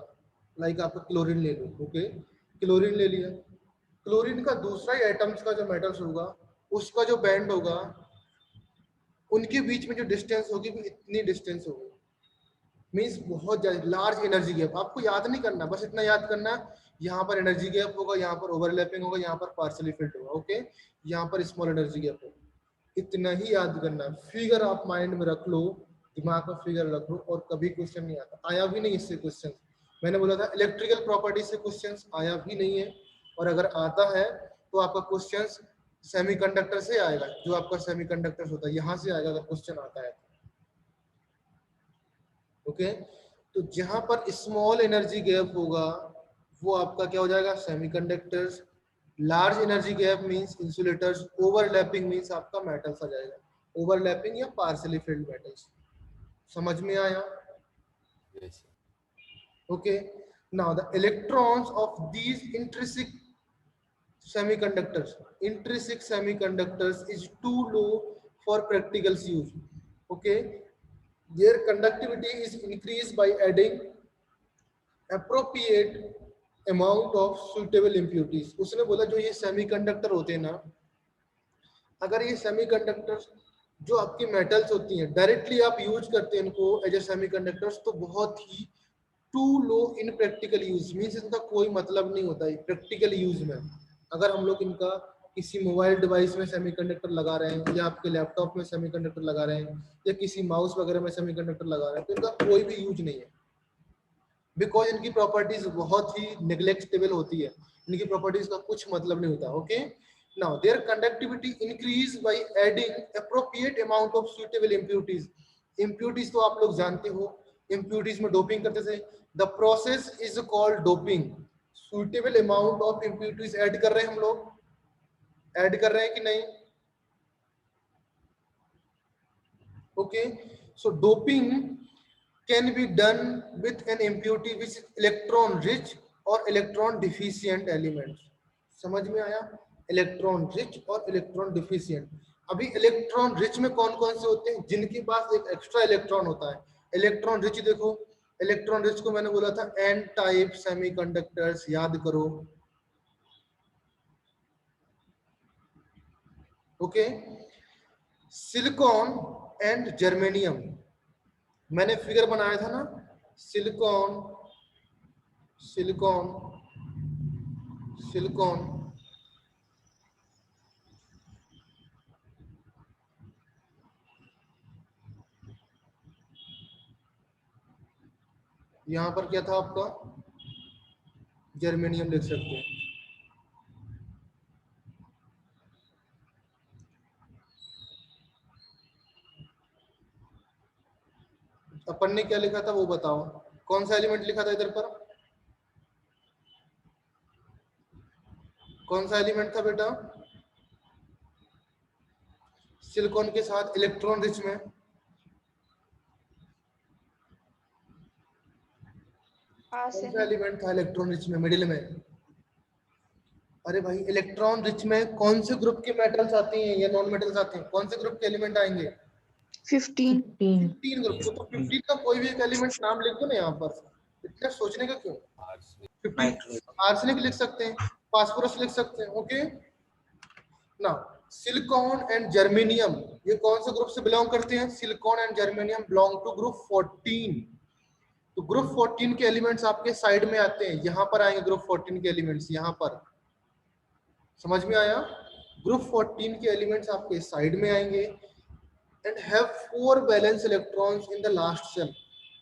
लाइक आपका क्लोरीन ले लो, ओके, क्लोरीन ले लिया। क्लोरीन का दूसरा ही एटम्स का जो मेटल्स होगा उसका जो बैंड होगा उनके बीच में जो डिस्टेंस होगी वो इतनी डिस्टेंस होगी, मीन्स बहुत ज्यादा लार्ज एनर्जी गैप। आपको याद नहीं करना, बस इतना याद करना, यहाँ पर एनर्जी गैप होगा, यहाँ पर ओवरलैपिंग होगा, यहाँ पर पार्शियली फिल्ड होगा, ओके, यहाँ पर स्मॉल एनर्जी गैप होगा। इतना ही याद करना, फिगर आप माइंड में रख लो, दिमाग में फिगर रख लो, और कभी क्वेश्चन नहीं आता, आया भी नहीं इससे क्वेश्चन। मैंने बोला था इलेक्ट्रिकल प्रॉपर्टी से क्वेश्चन आया भी नहीं है, और अगर आता है तो आपका क्वेश्चन सेमीकंडक्टर से आएगा, जो आपका सेमीकंडक्टर होता है यहाँ से आएगा अगर क्वेश्चन आता है, ओके। तो जहां पर स्मॉल एनर्जी गैप होगा वो आपका क्या हो जाएगा, semiconductors. Large energy gap means insulators, overlapping means आपका मेटल्स आ जाएगा, ओवरलैपिंग या पार्शियली फिल्ड मेटल्स। समझ में आया? Yes. Okay, now the electrons of these intrinsic semiconductors is too low for practical use, okay. Their conductivity is increased by adding appropriate amount of suitable impurities। उसने बोला जो ये semiconductor होते हैं ना, अगर ये सेमीकंडक्टर्स जो आपकी मेटल्स होती हैं डायरेक्टली आप यूज करते हैं इनको एज ए सेमीकंडक्टर्स, तो बहुत ही too low in practical use, means इनका कोई मतलब नहीं होता है प्रैक्टिकल यूज में। अगर हम लोग इनका किसी मोबाइल डिवाइस में सेमीकंडक्टर लगा रहे हैं, या आपके लैपटॉप में सेमीकंडक्टर लगा रहे हैं, या किसी माउस वगैरह में सेमीकंडक्टर लगा रहे हैं, तो इनका कोई भी यूज नहीं है, बिकॉज इनकी प्रॉपर्टीज बहुत ही नेग्लेक्टेबल होती है, इनकी प्रॉपर्टीज का कुछ मतलब नहीं होता, okay. Now their conductivity increase by adding appropriate amount of suitable impurities. Impurities तो आप लोग जानते हो, इम्प्यूरिटीज में डोपिंग करते थे, the process is called doping. Suitable amount of impurities add कर रहे हैं हम लोग, ऐड कर रहे हैं कि नहीं, okay. So doping can be done with an impurity which is electron rich or electron deficient elements। समझ में आया? इलेक्ट्रॉन रिच और इलेक्ट्रॉन डिफिशिएंट। अभी इलेक्ट्रॉन रिच में कौन कौन से होते हैं, जिनके पास एक एक्स्ट्रा इलेक्ट्रॉन होता है। इलेक्ट्रॉन रिच देखो, इलेक्ट्रॉन रिच को मैंने बोला था एन टाइप सेमीकंडक्टर्स, याद करो, ओके। सिलिकॉन एंड जर्मेनियम, मैंने फिगर बनाया था ना, सिलिकॉन सिलिकॉन सिलिकॉन यहां पर क्या था आपका, जर्मेनियम लिख सकते हैं। अपन ने क्या लिखा था वो बताओ, कौन सा एलिमेंट लिखा था इधर पर, कौन सा एलिमेंट था बेटा सिलिकॉन के साथ इलेक्ट्रॉन रिच में? कौन सा एलिमेंट था इलेक्ट्रॉन रिच में मिडिल में? अरे भाई इलेक्ट्रॉन रिच में कौन से ग्रुप के मेटल्स आते हैं या नॉन मेटल्स आते हैं, कौन से ग्रुप के एलिमेंट आएंगे? 15 15 ग्रुप। तो 15 का कोई भी एक एलिमेंट नाम लिख दो ना यहाँ पर, इतना सोचने का क्यों। 15 आर्सेनिक लिख सकते हैं, फास्फोरस लिख सकते हैं, ओके ना। सिलिकॉन एंड जर्मेनियम ये कौन से ग्रुप से बिलोंग करते हैं? Silicon and germanium belong to group 14। तो ग्रुप 14 के एलिमेंट्स आपके साइड में आते हैं, यहाँ पर आएंगे ग्रुप 14 के एलिमेंट्स, यहाँ पर, समझ में आया? ग्रुप 14 के एलिमेंट्स आपके साइड में आएंगे and have 4 valence electrons in the last shell.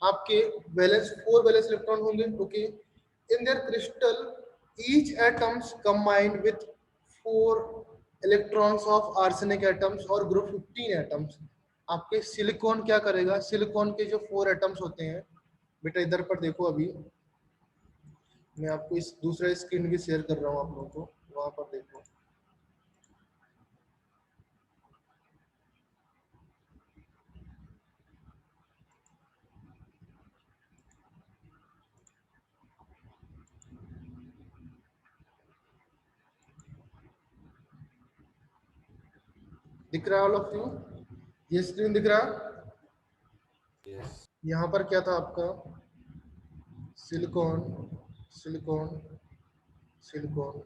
आपके 4 वैलेंस इलेक्ट्रॉन होंगे, okay. In their crystal each atoms combined with 4 electrons of arsenic atoms और ग्रुप 15 एटम्स। आपके सिलिकॉन क्या करेगा, सिलिकॉन के जो 4 एटम्स होते हैं बेटा, इधर पर देखो, अभी मैं आपको इस दूसरा स्क्रीन भी शेयर कर रहा हूँ आप लोगों को, वहां पर देखो। दिख रहा है ऑल ऑफ यू? ये स्क्रीन दिख रहा? Yes. यहाँ पर क्या था आपका? Silicon, silicon, silicon.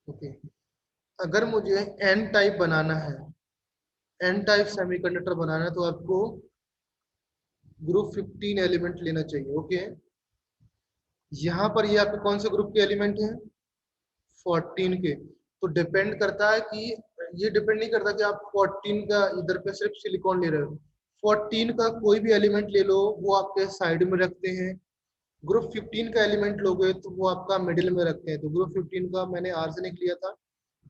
ओके, अगर मुझे एन टाइप बनाना है, एन टाइप सेमीकंडक्टर बनाना है, तो आपको ग्रुप 15 एलिमेंट लेना चाहिए। ओके, यहाँ पर ये आपके कौन से ग्रुप के एलिमेंट हैं? 14 के। तो डिपेंड करता है कि ये डिपेंड नहीं करता कि आप 14 का इधर पे सिर्फ सिलिकॉन ले रहे हो। 14 का कोई भी एलिमेंट ले लो, वो आपके साइड में रखते हैं। ग्रुप 15 का एलिमेंट लोगे तो वो आपका मिडिल में रखते हैं। तो ग्रुप 15 का मैंने आर्सेनिक लिया था,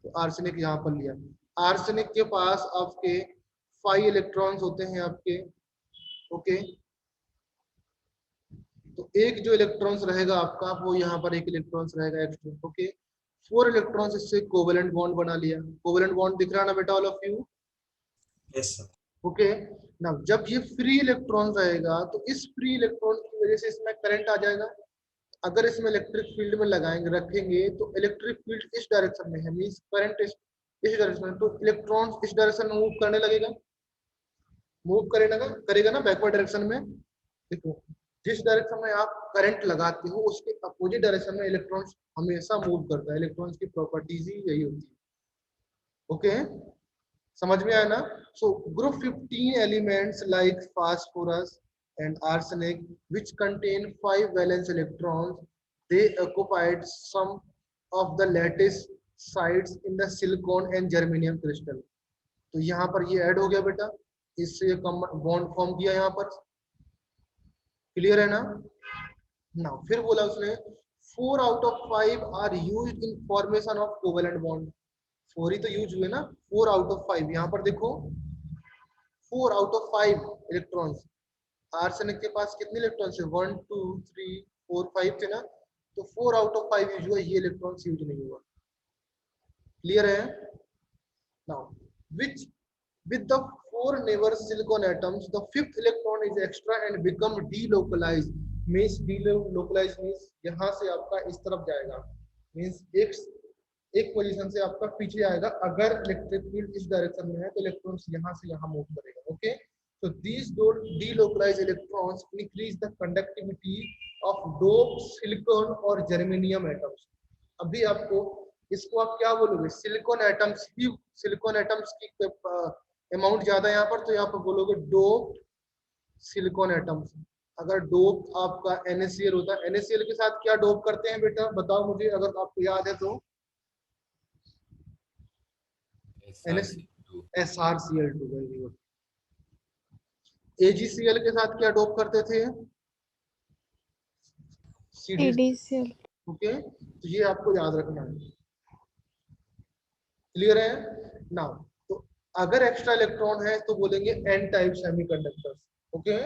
तो आर्सेनिक यहाँ पर लिया। आर्सेनिक के पास आपके 5 इलेक्ट्रॉन्स होते हैं आपके। ओके, तो एक जो इलेक्ट्रॉन्स रहेगा आपका, वो यहाँ पर एक इलेक्ट्रॉन्स रहेगा एक्स्ट्रा। ओके, 4 इलेक्ट्रॉन्स इससे कोवेलेंट बॉन्ड बना लिया। कोवेलेंट बॉन्ड दिख रहा ना बेटा all of you? Yes, sir. Okay, ना जब ये फ्री इलेक्ट्रॉन रहेगा तो इस फ्री इलेक्ट्रॉन की वजह से इसमें करंट आ जाएगा। अगर इसमें इलेक्ट्रिक फील्ड में लगाएंगे, रखेंगे, तो इलेक्ट्रिक फील्ड इस डायरेक्शन में है, मींस करंट इस डायरेक्शन में, तो इलेक्ट्रॉन इस डायरेक्शन में मूव करने लगेगा, मूव करेगा करेगा ना बैकवर्ड डायरेक्शन में। देखो, जिस डायरेक्शन में आप करंट लगाते हो उसके अपोजिट डायरेक्शन में इलेक्ट्रॉन्स हमेशा मूव करता है। इलेक्ट्रॉन्स की प्रॉपर्टीज ही यही होती है। ओके, समझ में आया ना? So group 15 elements like phosphorus and arsenic, which contain 5 valence electrons, they occupied some of the lattice sites in the silicon and germanium crystal. तो यहाँ पर ये ऐड हो गया बेटा, इससे बॉन्ड फॉर्म किया यहाँ पर। क्लियर है ना? ना फिर बोला उसने 4 out of 5 are used in formation of covalent bond। 4 ही तो यूज हुए ना, 4 out of 5। यहाँ पर देखो 4 out of 5 इलेक्ट्रॉन्स। आर्सेनिक के पास कितने इलेक्ट्रॉन्स है? 1 2 3 4 5 थे ना, तो 4 out of 5 यूज हुआ, ये इलेक्ट्रॉन्स यूज नहीं हुआ। क्लियर है? Now which with the 4 neighbor silicon atoms, the 5th electron is extra and become delocalized। means delocalized means यहाँ से आपका इस तरफ जाएगा, means एक पोजीशन से आपका पीछे आएगा। अगर इलेक्ट्रिक फील्ड इस डायरेक्शन में है तो इलेक्ट्रॉन्स यहाँ से यहाँ मूव करेगा। Okay, so these delocalized electrons increase the conductivity of doped silicon और germanium atoms। अभी आपको इसको आप क्या बोलोगे? सिलिकॉन एटम्स की, सिलिकॉन एटम्स की अमाउंट ज्यादा यहाँ पर, तो यहाँ पर बोलोगे डोप सिलिकॉन एटम्स। अगर डोप आपका NaCl होता है, NaCl के साथ क्या डोप करते हैं बेटा, बताओ मुझे, अगर आपको याद है तो। SrCl2, very good. AgCl के साथ क्या डोप करते थे? AdCl। ओके, तो ये आपको याद रखना है। क्लियर है? नाउ तो अगर एक्स्ट्रा इलेक्ट्रॉन है तो बोलेंगे n type semiconductors. Okay,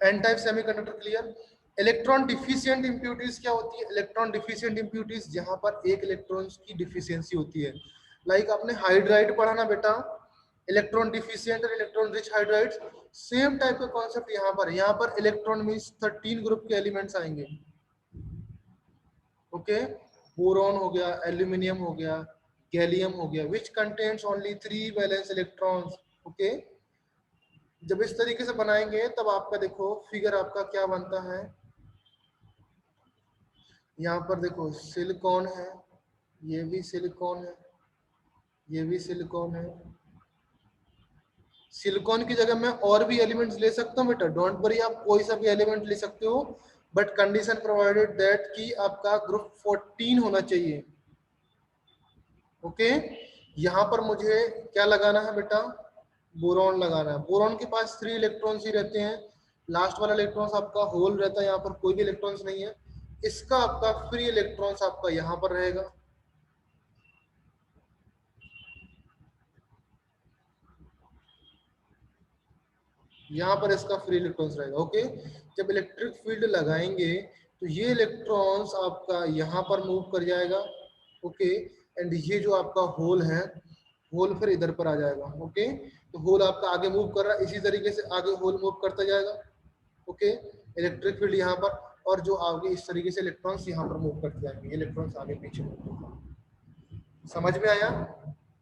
N type semiconductor clear. Electron deficient impurities क्या होती है? इलेक्ट्रॉन डिफिशिएंट इंप्यूरिटीज जहां पर एक इलेक्ट्रॉन की डिफिशियंसी होती है। लाइक आपने हाइड्राइड पढ़ा ना बेटा, इलेक्ट्रॉन डिफिशिएंट और electron rich hydrides, same type का कॉन्सेप्ट यहाँ पर इलेक्ट्रॉन मींस 13 ग्रुप के एलिमेंट्स आएंगे। ओके, बोरॉन हो गया, एल्यूमिनियम हो गया, गैलियम हो गया, which contains only 3 valence electrons. Okay, जब इस तरीके से बनाएंगे तब आपका देखो फिगर आपका क्या बनता है। यहाँ पर देखो सिलिकॉन है, ये भी सिलिकॉन है, ये भी सिलिकॉन है। सिलिकॉन की जगह मैं और भी एलिमेंट्स ले सकता हूँ बेटा, डोंट वरी, आप कोई सा भी एलिमेंट ले सकते हो, बट कंडीशन प्रोवाइडेड दैट कि आपका ग्रुप 14 होना चाहिए। ओके, यहाँ पर मुझे क्या लगाना है बेटा? बोरॉन लगाना है। बोरॉन के पास 3 इलेक्ट्रॉन्स ही रहते हैं, लास्ट वाला इलेक्ट्रॉन्स आपका होल रहता है, यहाँ पर कोई भी इलेक्ट्रॉन्स नहीं है। इसका आपका फ्री इलेक्ट्रॉन्स आपका यहां पर रहेगा, यहां पर इसका फ्री इलेक्ट्रॉन्स रहेगा। ओके, जब इलेक्ट्रिक फील्ड लगाएंगे तो ये इलेक्ट्रॉन्स आपका यहां पर मूव कर जाएगा। ओके, एंड ये जो आपका होल है, होल फिर इधर पर आ जाएगा। ओके, तो होल आपका आगे मूव कर रहा है, इसी तरीके से आगे होल मूव करता जाएगा। ओके, इलेक्ट्रिक फील्ड यहाँ पर, और जो आगे इस तरीके से इलेक्ट्रॉन्स यहाँ पर मूव करते जाएंगे, इलेक्ट्रॉन्स आगे पीछे मूव। समझ में आया?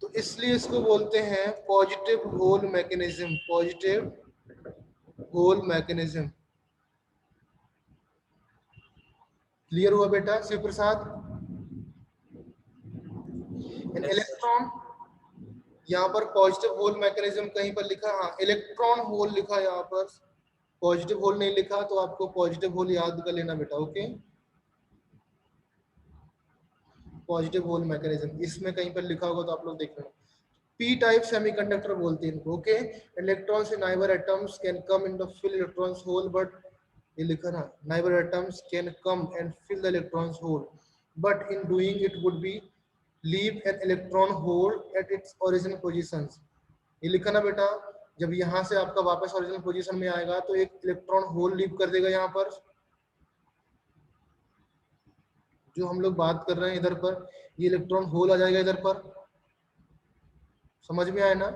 तो इसलिए इसको बोलते हैं positive hole mechanism, positive hole mechanism. Clear हुआ बेटा शिव प्रसाद? Yes, इलेक्ट्रॉन यहाँ पर पॉजिटिव होल मैकेनिज्म कहीं पर लिखा, हाँ इलेक्ट्रॉन होल लिखा यहाँ पर, पॉजिटिव होल नहीं लिखा, तो आपको पॉजिटिव होल याद कर लेना बेटा। ओके, पॉजिटिव होल मैकेनिज्म इसमें कहीं पर लिखा होगा तो आप लोग देख लेना। पी टाइप सेमीकंडक्टर बोलते हैं इनको। Okay, electrons in neighbour atoms can come in the fill electrons hole, but ये लिखा ना, neighbour atoms can come and fill the electrons hole, but in doing it would be leave an electron hole at its original positions. ये लिखा ना बेटा, जब यहाँ से आपका वापस ओरिजिनल पोजीशन में आएगा तो एक इलेक्ट्रॉन होल लीव कर देगा यहाँ पर, जो हम लोग बात कर रहे हैं इधर पर, ये इलेक्ट्रॉन होल आ जाएगा इधर पर। समझ में आया ना?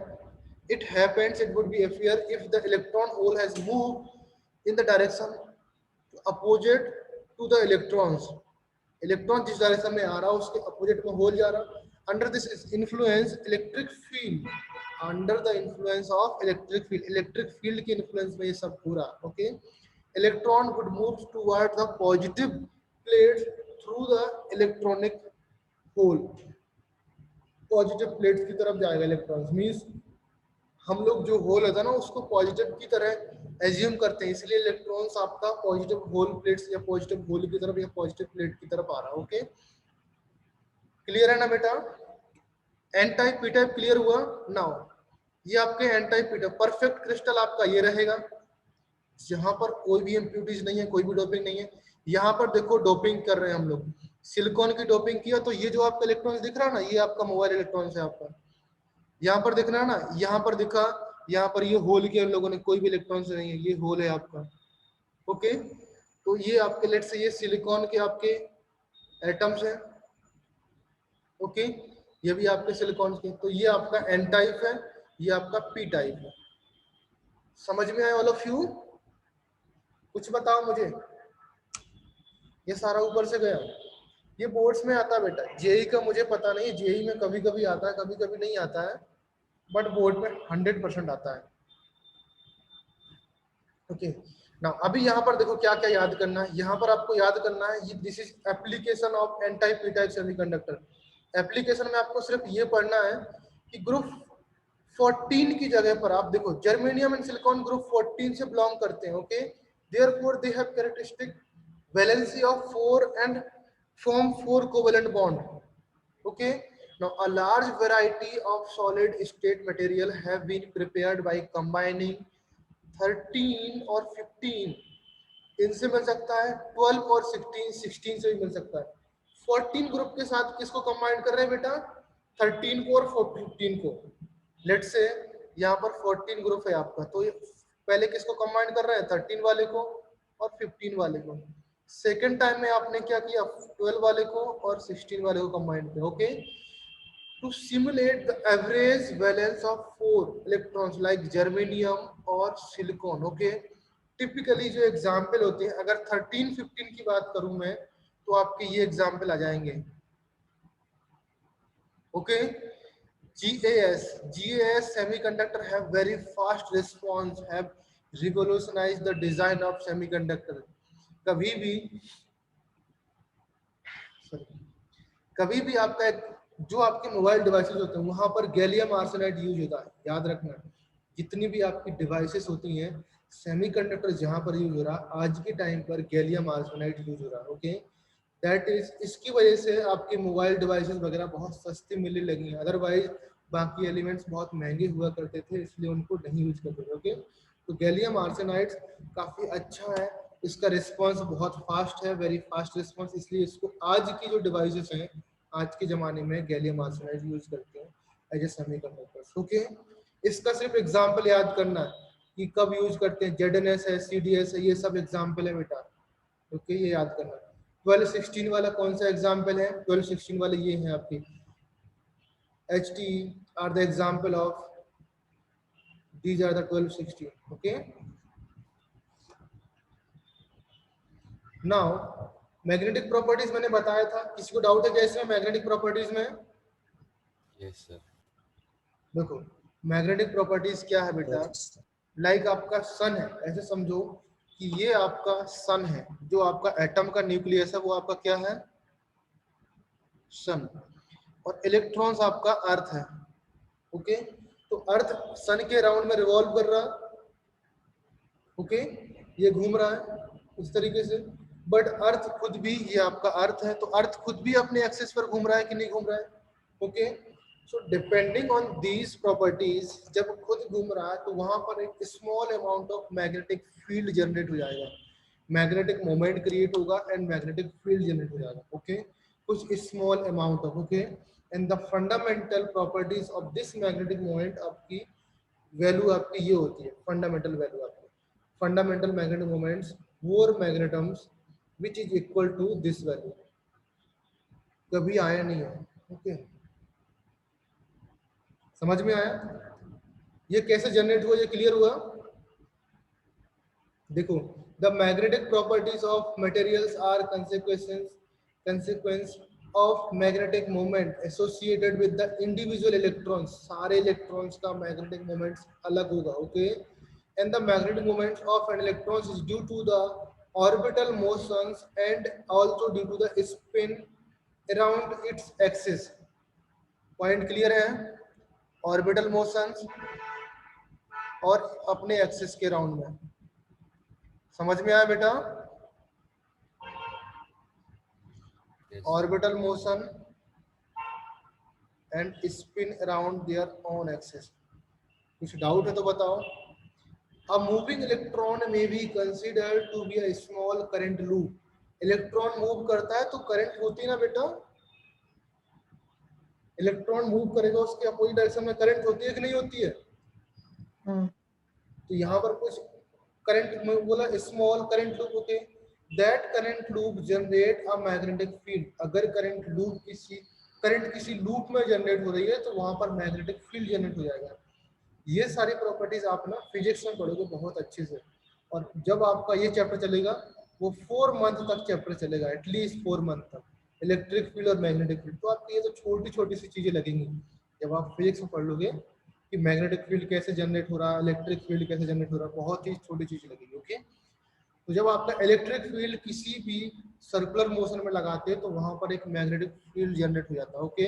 It happens it would be appear if the electron hole has moved in the direction opposite to the electrons. Electron जिस डायरेक्शन में आ रहा है उसके अपोजिट में होल जा रहा। Under this influence electric field, under the influence of electric field, electric field के इन्फ्लुएंस में ये सब पूरा। Okay, electron would move toward the positive plates through the electronic hole, positive plates की तरफ जाएगा इलेक्ट्रॉन्स। मींस हम लोग जो होल होता है ना उसको पॉजिटिव की तरह एज्यूम करते हैं, इसलिए इलेक्ट्रॉन्स आपका पॉजिटिव होल प्लेट्स या पॉजिटिव होल की तरफ या पॉजिटिव प्लेट की तरफ आ रहा है। ओके, क्लियर है ना बेटा? N type p type clear हुआ? नाउ ये आपके n type p type perfect crystal आपका ये रहेगा, यहाँ पर कोई भी इम्प्यूरिटीज नहीं है, कोई भी डोपिंग नहीं है। यहाँ पर देखो डोपिंग कर रहे हैं हम लोग, सिलिकॉन की डोपिंग किया तो ये जो आपका इलेक्ट्रॉन्स दिख रहा है ना, ये आपका मोबाइल इलेक्ट्रॉन्स है आपका। यहाँ पर दिख रहा है ना, यहाँ पर दिखा, यहाँ पर ये होल किया लोगों ने, कोई भी इलेक्ट्रॉन्स नहीं है, ये होल है आपका। ओके, तो ये आपके लेट से ये सिलिकॉन के आपके एटम्स हैं। ओके, ये भी आपके सिलिकॉन के, तो ये आपका एन टाइप है, ये आपका पी टाइप है। समझ में आया ऑल ऑफ यू? कुछ बताओ मुझे, ये सारा ऊपर से गया, ये बोर्ड्स में आता है बेटा, जेई का मुझे पता नहीं, जेई में कभी कभी आता है कभी कभी नहीं आता है, बट बोर्ड में 100% आता है। ओके, ना अभी यहाँ पर देखो क्या क्या याद करना है, यहाँ पर आपको याद करना है ये this is application of n type p type semiconductor. Application में आपको सिर्फ ये पढ़ना है कि ग्रुप 14 की जगह पर आप देखो जर्मेनियम एंड सिलिकॉन ग्रुप 14 से बिलोंग करते हैं। Okay, therefore they have characteristic valency of 4 and form 4 covalent bond. Okay, now a large variety of solid state material have been prepared by combining 13 और 15, इनसे मिल सकता है 12 और 16 से भी मिल सकता है। 14 ग्रुप के साथ किसको कंबाइन कर रहे हैं बेटा? 13 को और 15 को। लेट्स से यहाँ पर 14 ग्रुप है आपका, तो ये पहले किसको कंबाइन कर रहे हैं? 13 वाले को और 15 वाले को। सेकेंड टाइम में आपने क्या किया? 12 वाले को और 16 वाले को कंबाइन किया। Okay, to simulate the average valence of 4 electrons like germanium और सिलिकॉन। ओके, टिपिकली जो एग्जाम्पल होते हैं, अगर 13-15 की बात करूं मैं तो आपके ये एग्जाम्पल आ जाएंगे। Okay, GAS semiconductor have very fast response, have revolutionized the design of semiconductor। कभी भी आपका जो आपके मोबाइल डिवाइसेस होते हैं वहां पर गैलियम आर्सेनाइड यूज होता है। याद रखना, जितनी भी आपकी डिवाइसेस होती हैं, सेमीकंडक्टर जहां पर यूज हो रहा है आज के टाइम पर गैलियम आर्सेनाइड यूज हो रहा है। ओके, दैट इज, इसकी वजह से आपके मोबाइल डिवाइसेस वगैरह बहुत सस्ती मिलने लगी हैं, अदरवाइज बाकी एलिमेंट्स बहुत महंगे हुआ करते थे, इसलिए उनको नहीं यूज करते थे। ओके, तो गैलियम आर्सेनाइड काफी अच्छा है, इसका रिस्पांस बहुत फास्ट है, वेरी फास्ट रिस्पांस, इसलिए इसको आज की जो डिवाइसेस हैं आज के ज़माने में गैलियम आर्सेनाइड यूज करते हैं एज ए सेमीकंडक्टर्स। ओके, इसका सिर्फ एग्जांपल याद करना है कि कब यूज करते हैं, ZNS है, CDS है, ये सब एग्जांपल है बेटा। ओके, ये याद करना। 1216 वाला कौन सा एग्जांपल है? 1216 वाले ये हैं आपके HT are the example of, these are the 1216. Okay, now magnetic properties मैंने बताया था, किसी को डाउट है क्या इसमें मैग्नेटिक प्रॉपर्टीज में? Yes, sir. देखो मैग्नेटिक प्रॉपर्टीज क्या है बेटा, लाइक आपका सन है, ऐसे समझो कि ये आपका सन है, जो आपका एटम का न्यूक्लियस है वो आपका क्या है? सन। और इलेक्ट्रॉन्स आपका अर्थ है। ओके, तो अर्थ सन के राउंड में रिवॉल्व कर रहा है। ओके, ये घूम रहा है इस तरीके से, बट अर्थ खुद भी, ये आपका अर्थ है, तो अर्थ खुद भी अपने एक्सिस पर घूम रहा है कि नहीं घूम रहा है? Okay, so depending on these properties, जब खुद घूम रहा है तो वहां पर एक small amount of magnetic field generate हो जाएगा, मैग्नेटिक मोमेंट क्रिएट होगा एंड मैग्नेटिक फील्ड जनरेट हो जाएगा। ओके, कुछ small amount of, okay, and the fundamental properties of this magnetic moment, आपकी वैल्यू आपकी ये होती है फंडामेंटल वैल्यू आपकी, fundamental magnetic moments Bohr magnetons which is equal to this value. कभी आया नहीं है। ओके, समझ में आया? ये कैसे जनरेट हुआ, ये क्लियर हुआ? देखो, the magnetic properties of materials are consequence of magnetic moment associated with the individual electrons, सारे इलेक्ट्रॉन्स का मैग्नेटिक मोमेंट्स अलग होगा। Okay, and the magnetic moments of an electrons is due to the orbital motions and also due to the spin around its axis. Point clear है? Orbital motions और अपने axis के round में, समझ में आया बेटा? Yes. Orbital motion and spin around their own axis. कुछ डाउट है तो बताओ। A moving electron may be considered to be a small current loop. Electron move करता है तो करंट होती है ना बेटा, इलेक्ट्रॉन मूव करेगा उसके अपोजिट डायरेक्शन में करंट होती है कि नहीं होती है? हाँ, तो यहाँ पर कुछ करंट में बोला स्मॉल करंट लूप होते हैं, that current loop generate a magnetic field. अगर करंट किसी लूप में जनरेट हो रही है तो वहां पर मैग्नेटिक फील्ड जनरेट हो जाएगा। ये सारी प्रॉपर्टीज आप ना फिजिक्स में पढ़ोगे बहुत अच्छे से, और जब आपका ये चैप्टर चलेगा वो 4 मंथ तक चैप्टर चलेगा, एटलीस्ट 4 मंथ तक, इलेक्ट्रिक फील्ड और मैग्नेटिक फील्ड। तो आपकी ये तो छोटी छोटी सी चीजें लगेंगी जब आप फिजिक्स में पढ़ लोगे कि मैग्नेटिक फील्ड कैसे जनरेट हो रहा है, इलेक्ट्रिक फील्ड कैसे जनरेट हो रहा है, बहुत ही छोटी चीज लगेगी। ओके, तो जब आपका इलेक्ट्रिक फील्ड किसी भी सर्कुलर मोशन में लगाते हैं तो वहां पर एक मैग्नेटिक फील्ड जनरेट हो जाता है। Okay,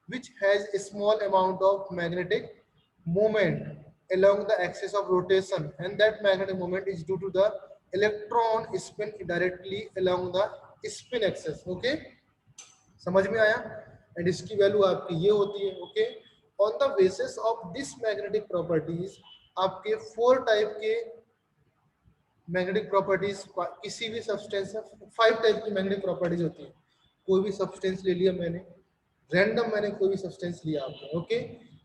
which has a small amount of magnetic moment along the axis of rotation, and that magnetic moment is due to the electron spin directly along the spin axis. Okay, समझ में आया? And इसकी value आपकी ये होती है। Okay, on the basis of this magnetic properties आपके 4 type के मैग्नेटिक प्रॉपर्टीज किसी भी सब्सटेंस है, 5 टाइप की मैग्नेटिक प्रॉपर्टीज होती है। कोई भी सब्सटेंस ले लिया मैंने, रैंडम मैंने कोई भी सब्सटेंस लिया आपने। ओके,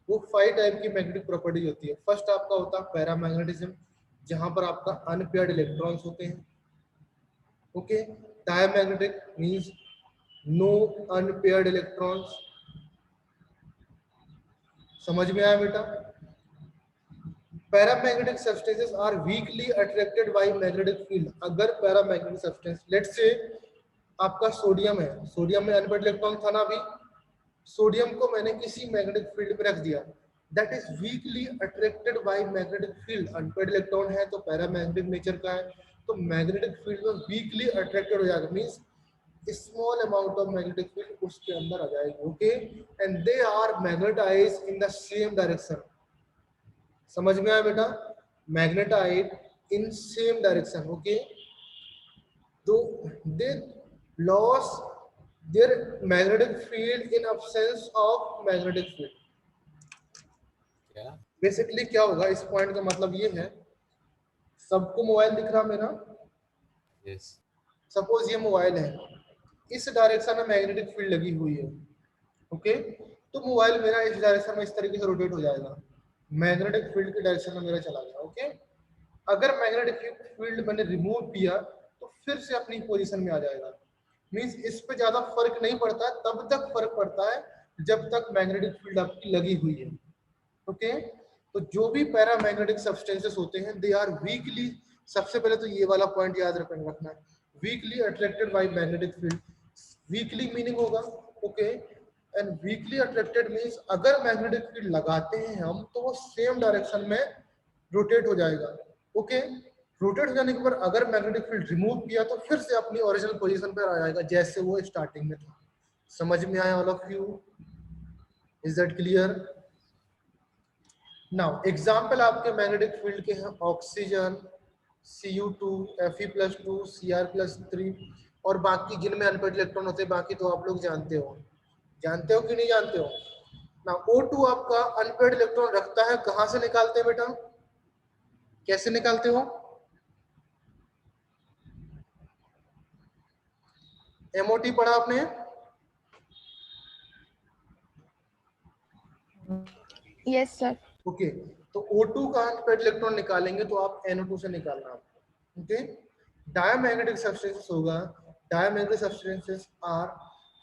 वो 5 टाइप की मैग्नेटिक प्रॉपर्टीज होती है। फर्स्ट आपका होता है पैरामैग्नेटिज्म, जहां पर आपका अनपेयर्ड इलेक्ट्रॉन्स होते हैं। Okay, diamagnetic means no unpaired electrons. समझ में आया बेटा? Paramagnetic substances are weakly attracted by magnetic field. अगर पैरामैग्नेटिक सब्सटेंस, लेट्स से आपका सोडियम है, सोडियम में अनपेयर्ड इलेक्ट्रॉन था ना, अभी सोडियम को मैंने किसी मैग्नेटिक फील्ड में रख दिया, that is weakly attracted by magnetic field. Unpaired electron है तो पैरामैग्नेटिक नेचर का है, तो मैग्नेटिक फील्ड में वीकली अट्रैक्टेड हो जाएगा, means small amount of magnetic field उसके अंदर आ जाएगी। Okay, and they are magnetized in the same direction. समझ में आया बेटा? Magnetize in same direction. Okay, तो they lose their magnetic field in absence of magnetic field. क्या? बेसिकली क्या होगा, इस पॉइंट का मतलब ये है, सबको मोबाइल दिख रहा मेरा? Yes. सपोज ये मोबाइल है, इस डायरेक्शन में मैग्नेटिक फील्ड लगी हुई है, ओके, तो मोबाइल मेरा इस डायरेक्शन में इस तरीके से रोटेट हो जाएगा, मैग्नेटिक फील्ड की डायरेक्शन में मेरा चला गया, ओके। अगर मैग्नेटिक फील्ड मैंने रिमूव किया तो फिर से अपनी पोजीशन में आ जाएगा। मींस इस पे ज्यादा फर्क नहीं पड़ता, तब तक फर्क पड़ता है जब तक मैग्नेटिक फील्ड आपकी लगी हुई है, ओके। तो जो भी पैरामैग्नेटिक सब्सटेंसेस होते हैं दे आर वीकली, सबसे पहले तो ये वाला पॉइंट याद रखना है, weakly attracted by magnetic field. Weakly meaning होगा, okay, and weakly attracted means अगर मैग्नेटिक फील्ड लगाते हैं हम तो वो सेम डायरेक्शन में रोटेट हो जाएगा, ओके। रोटेट हो जाने के बाद अगर मैग्नेटिक फील्ड रिमूव किया तो फिर से अपनी ओरिजिनल पोजीशन पर आ जाएगा जैसे वो स्टार्टिंग में था। समझ में आया all of you? Is that clear? Now example आपके मैग्नेटिक फील्ड के हैं ऑक्सीजन, Cu2, Fe+2, Cr+3 और बाकी जिनमें अनपेड इलेक्ट्रॉन होते हैं, बाकी तो आप लोग जानते हो कि नहीं जानते हो ना। O2 आपका अनपेड इलेक्ट्रॉन रखता है, कहां से निकालते हैं बेटा, कैसे निकालते हो? MOT पढ़ा आपने? Yes, sir. ओके, तो O2 का अनपेड इलेक्ट्रॉन निकालेंगे तो आप NO2 से निकालना आपको, ओके। डायमैग्नेटिक सब्सटेंसेस होगा, diamagnetic substances are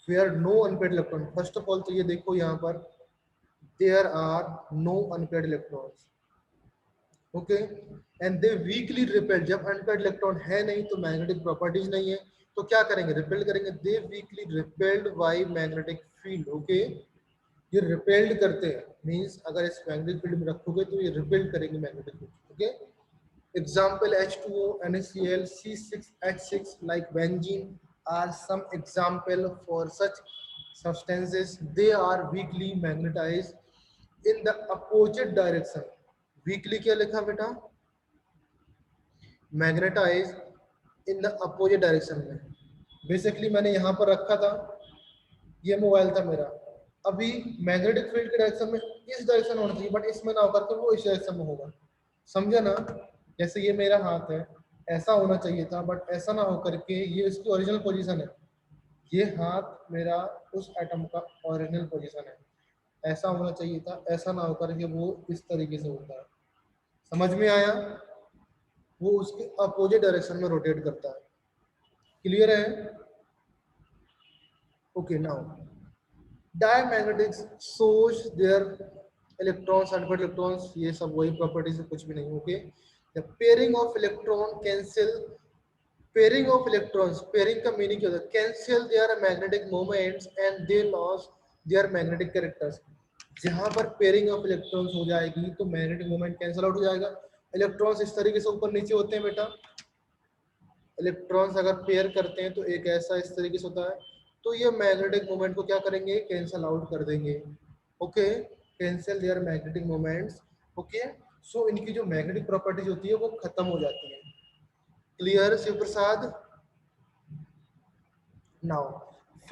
where no unpaired electron. First of all तो ये देखो यहाँ पर there are no unpaired electrons, okay, and they weakly repel. जब अनपेड इलेक्ट्रॉन है नहीं तो मैग्नेटिक प्रॉपर्टीज नहीं है, तो क्या करेंगे, रिपेल करेंगे। They weakly repelled by magnetic field, okay. ये रिपेल्ड करते हैं, मींस अगर इस मैग्नेटिक फील्ड में रखोगे तो ये रिपेल्ड करेंगे magnetic field, okay. Example H2O, NaCl, C6H6 like benzene are some example for such substances. They are weakly magnetized in the opposite direction. Weakly क्या लिखा बेटा? Magnetized in the opposite direction में। Basically मैंने यहाँ पर रखा था, ये मोबाइल था मेरा, अभी मैग्नेटिक फील्ड के डायरेक्शन में इस डायरेक्शन होना चाहिए, बट इसमें ना होकर के वो इस डायरेक्शन में होगा, समझे ना। जैसे ये मेरा हाथ है, ऐसा होना चाहिए था, बट ऐसा ना होकर के ये इसकी ओरिजिनल पोजीशन है, ये हाथ मेरा उस एटम का ओरिजिनल पोजीशन है, ऐसा होना चाहिए था, ऐसा ना होकर के वो इस तरीके से होता है। समझ में आया? वो उसके अपोजिट डायरेक्शन में रोटेट करता है। क्लियर है? Okay, now diamagnetics shows their electrons, unpaired electrons, ये सब वही प्रॉपर्टीज है, कुछ भी नहीं, okay. The pairing of electron cancel, pairing of electrons, pairing का मीनिंग क्या होता है, cancel their magnetic moments and they lose their magnetic characters. जहां पर पेयरिंग ऑफ इलेक्ट्रॉन्स हो जाएगी तो मैग्नेटिक मोमेंट कैंसिल आउट हो जाएगा। इलेक्ट्रॉन्स इस तरीके से ऊपर नीचे होते हैं बेटा, इलेक्ट्रॉन्स अगर पेयर करते हैं तो एक ऐसा इस तरीके से होता है, तो ये मैग्नेटिक मोमेंट को क्या करेंगे, कैंसिल आउट कर देंगे, okay. Cancel their magnetic moments, okay. So इनकी जो मैग्नेटिक प्रॉपर्टीज होती है वो खत्म हो जाती है। क्लियर शिव प्रसाद? नाउ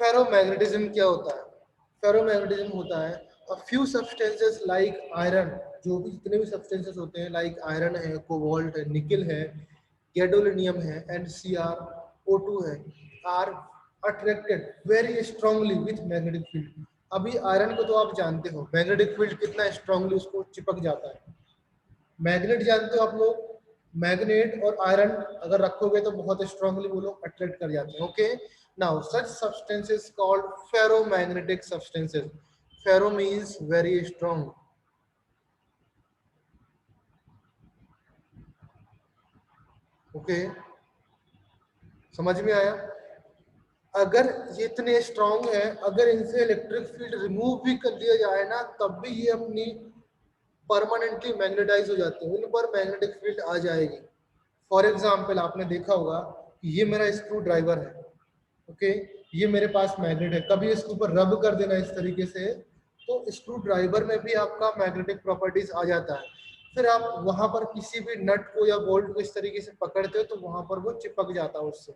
फेरोमैग्नेटिज्म क्या होता है? फेरोमैग्नेटिज्म होता है a few substances like iron, जो भी जितने भी सब्सटेंसेस होते हैं लाइक आयरन है, कोबाल्ट है, निकल है, गैडोलिनियम है एंड CrO2 है, are attracted very strongly with magnetic field. अभी आयरन को तो आप जानते हो, मैग्नेटिक फील्ड कितना स्ट्रांगली उसको चिपक जाता है। मैग्नेट जानते हो आप लोग, मैग्नेट और आयरन अगर रखोगे तो बहुत स्ट्रांगली वो लोग अट्रैक्ट कर जाते हैं, ओके। नाउ सच सब्सटेंसेस कॉल्ड फेरोमैग्नेटिक सब्सटेंसेस। फेरो मींस वेरी स्ट्रांग, ओके। समझ में आया? अगर ये इतने स्ट्रांग है, अगर इनसे इलेक्ट्रिक फील्ड रिमूव भी कर दिया जाए ना तब भी ये अपनी परमानेंटली मैग्नेटाइज हो जाते हैं, उन पर मैग्नेटिक फील्ड आ जाएगी। फॉर एग्जाम्पल आपने देखा होगा कि ये मेरा स्क्रू ड्राइवर है, ओके, ये मेरे पास मैग्नेट है, कभी इसके ऊपर रब कर देना इस तरीके से तो स्क्रू ड्राइवर में भी आपका मैग्नेटिक प्रॉपर्टीज आ जाता है। फिर आप वहां पर किसी भी नट को या बोल्ट को इस तरीके से पकड़ते हो तो वहां पर वो चिपक जाता है उससे।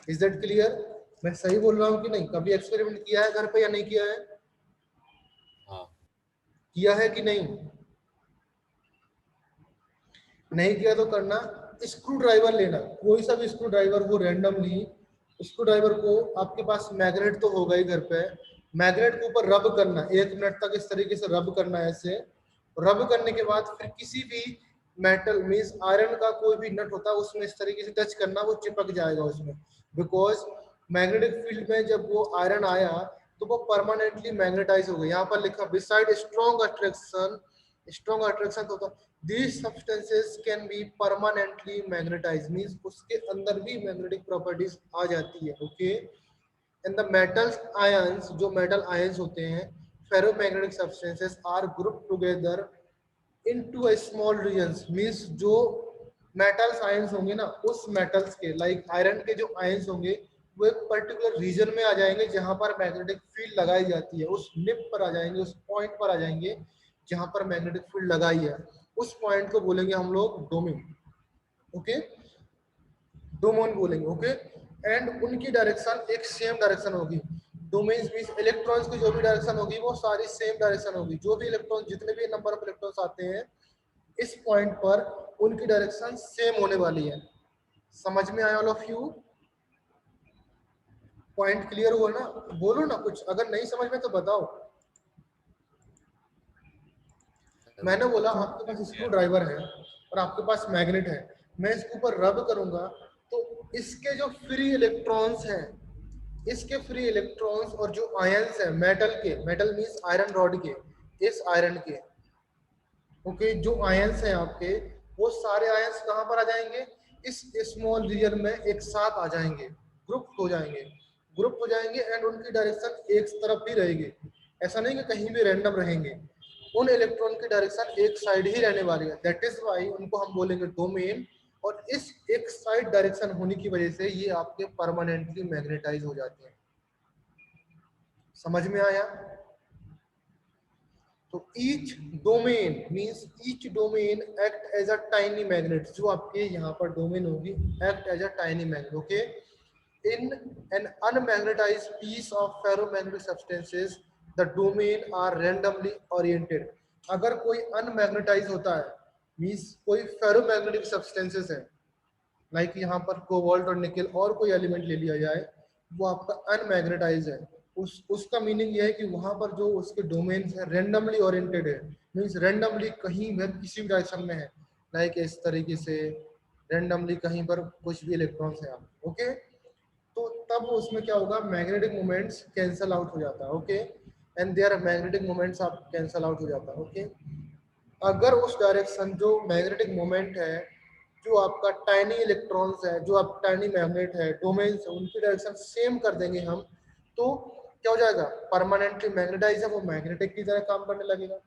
Is that clear? मैं सही बोल रहा हूँ कि नहीं? कभी एक्सपेरिमेंट किया है घर पे या नहीं किया है? हाँ। किया है कि नहीं? नहीं किया तो करना, स्क्रू ड्राइवर लेना, कोई सा भी स्क्रू ड्राइवर हो रैंडमली, स्क्रू ड्राइवर को आपके पास मैग्नेट तो होगा ही घर पे, मैग्नेट के ऊपर रब करना 1 मिनट तक, इस तरीके से रब करना है ऐसे, रब करने के बाद फिर किसी भी मेटल मींस आयरन का कोई भी नट होता है उसमें इस तरीके से टच करना, वो चिपक जाएगा उसमें, बिकॉज मैग्नेटिक फील्ड में जब वो आयरन आया तो वो परमानेंटली मैग्नेटाइज हो गया। यहाँ पर लिखा बिसाइड स्ट्रॉन्ग अट्रैक्शन होता, these substances can be permanently magnetized, means उसके अंदर भी मैग्नेटिक प्रॉपर्टीज आ जाती है। Okay, and the metals ions, जो मेटल आयंस होते हैं, ferromagnetic substances are group together into a small regions, means जो मेटल्स आयंस होंगे ना, उस मेटल्स के लाइक आयरन के जो आयंस होंगे वो एक पर्टिकुलर रीजन में आ जाएंगे जहां पर मैग्नेटिक फील्ड लगाई जाती है, उस निप पर आ जाएंगे, उस पॉइंट पर आ जाएंगे जहां पर मैग्नेटिक फील्ड लगाई है, उस पॉइंट को बोलेंगे हम लोग डोमेन। ओके, डोमेन बोलेंगे। ओके, एंड उनकी डायरेक्शन एक सेम डायरेक्शन होगी। डोमेन्स मींस इलेक्ट्रॉन्स की जो भी डायरेक्शन होगी वो सारी सेम डायरेक्शन होगी, जो भी इलेक्ट्रॉन, जितने भी नंबर ऑफ इलेक्ट्रॉन्स आते हैं इस पॉइंट पर उनकी डायरेक्शन सेम होने वाली है। समझ में आया all of you? Point clear हुआ ना? बोलो ना कुछ, अगर नहीं समझ में तो बताओ। मैंने बोला आपके पास स्क्रू ड्राइवर है और आपके पास मैग्नेट है, मैं इसके ऊपर रब करूंगा तो इसके जो फ्री इलेक्ट्रॉन्स हैं, इसके फ्री इलेक्ट्रॉन्स और जो आयंस हैं मेटल के, मेटल मींस आयरन रॉड के, इस आयरन के, ओके, जो आयंस हैं आपके, वो सारे आयंस कहां पर आ जाएंगे? इस स्मॉल रीजन में एक साथ आ जाएंगे, ग्रुप हो जाएंगे एंड उनकी डायरेक्शन एक तरफ ही रहेगी, ऐसा नहीं कि कहीं भी रैंडम रहेंगे, उन इलेक्ट्रॉन की डायरेक्शन एक साइड ही रहने वाली है। दैट इज व्हाई उनको हम बोलेंगे डोमेन, और इस एक साइड डायरेक्शन होने की वजह से ये आपके परमानेंटली मैग्नेटाइज हो जाते हैं। समझ में आया? तो each domain means each domain act as a tiny magnet, जो आपके यहाँ पर डोमेन होगी act as a tiny magnet. Okay, in an unmagnetized piece of ferromagnetic substances the domain are randomly oriented। अगर कोई अनमैग्नेटाइज होता है मींस कोई फेरोमैग्नेटिक सब्सटेंसेस है, लाइक यहाँ पर कोबाल्ट और निकेल और कोई एलिमेंट ले लिया जाए, वो आपका अनमैग्नेटाइज है, उसका मीनिंग ये है कि वहां पर जो उसके डोमेन्स है रेंडमली ओरिएंटेड है, मींस रेंडमली कहीं भी किसी भी डायरेक्शन में है, लाइक इस तरीके से रेंडमली कहीं पर कुछ भी इलेक्ट्रॉन्स है आप। ओके, तो तब उसमें क्या होगा, मैग्नेटिक मोमेंट्स कैंसल आउट हो जाता है। Okay, and their magnetic moments आप कैंसल आउट हो जाता है। ओके, अगर उस डायरेक्शन जो मैग्नेटिक मोमेंट है, जो आपका टाइनी इलेक्ट्रॉन्स है, जो आप टाइनी मैग्नेट है, डोमेन्स है, उनकी डायरेक्शन सेम कर देंगे हम, तो क्या हो जाएगा, परमानेंटली मैग्नेटाइज है, वो मैग्नेटिक की तरह काम करने लगेगा।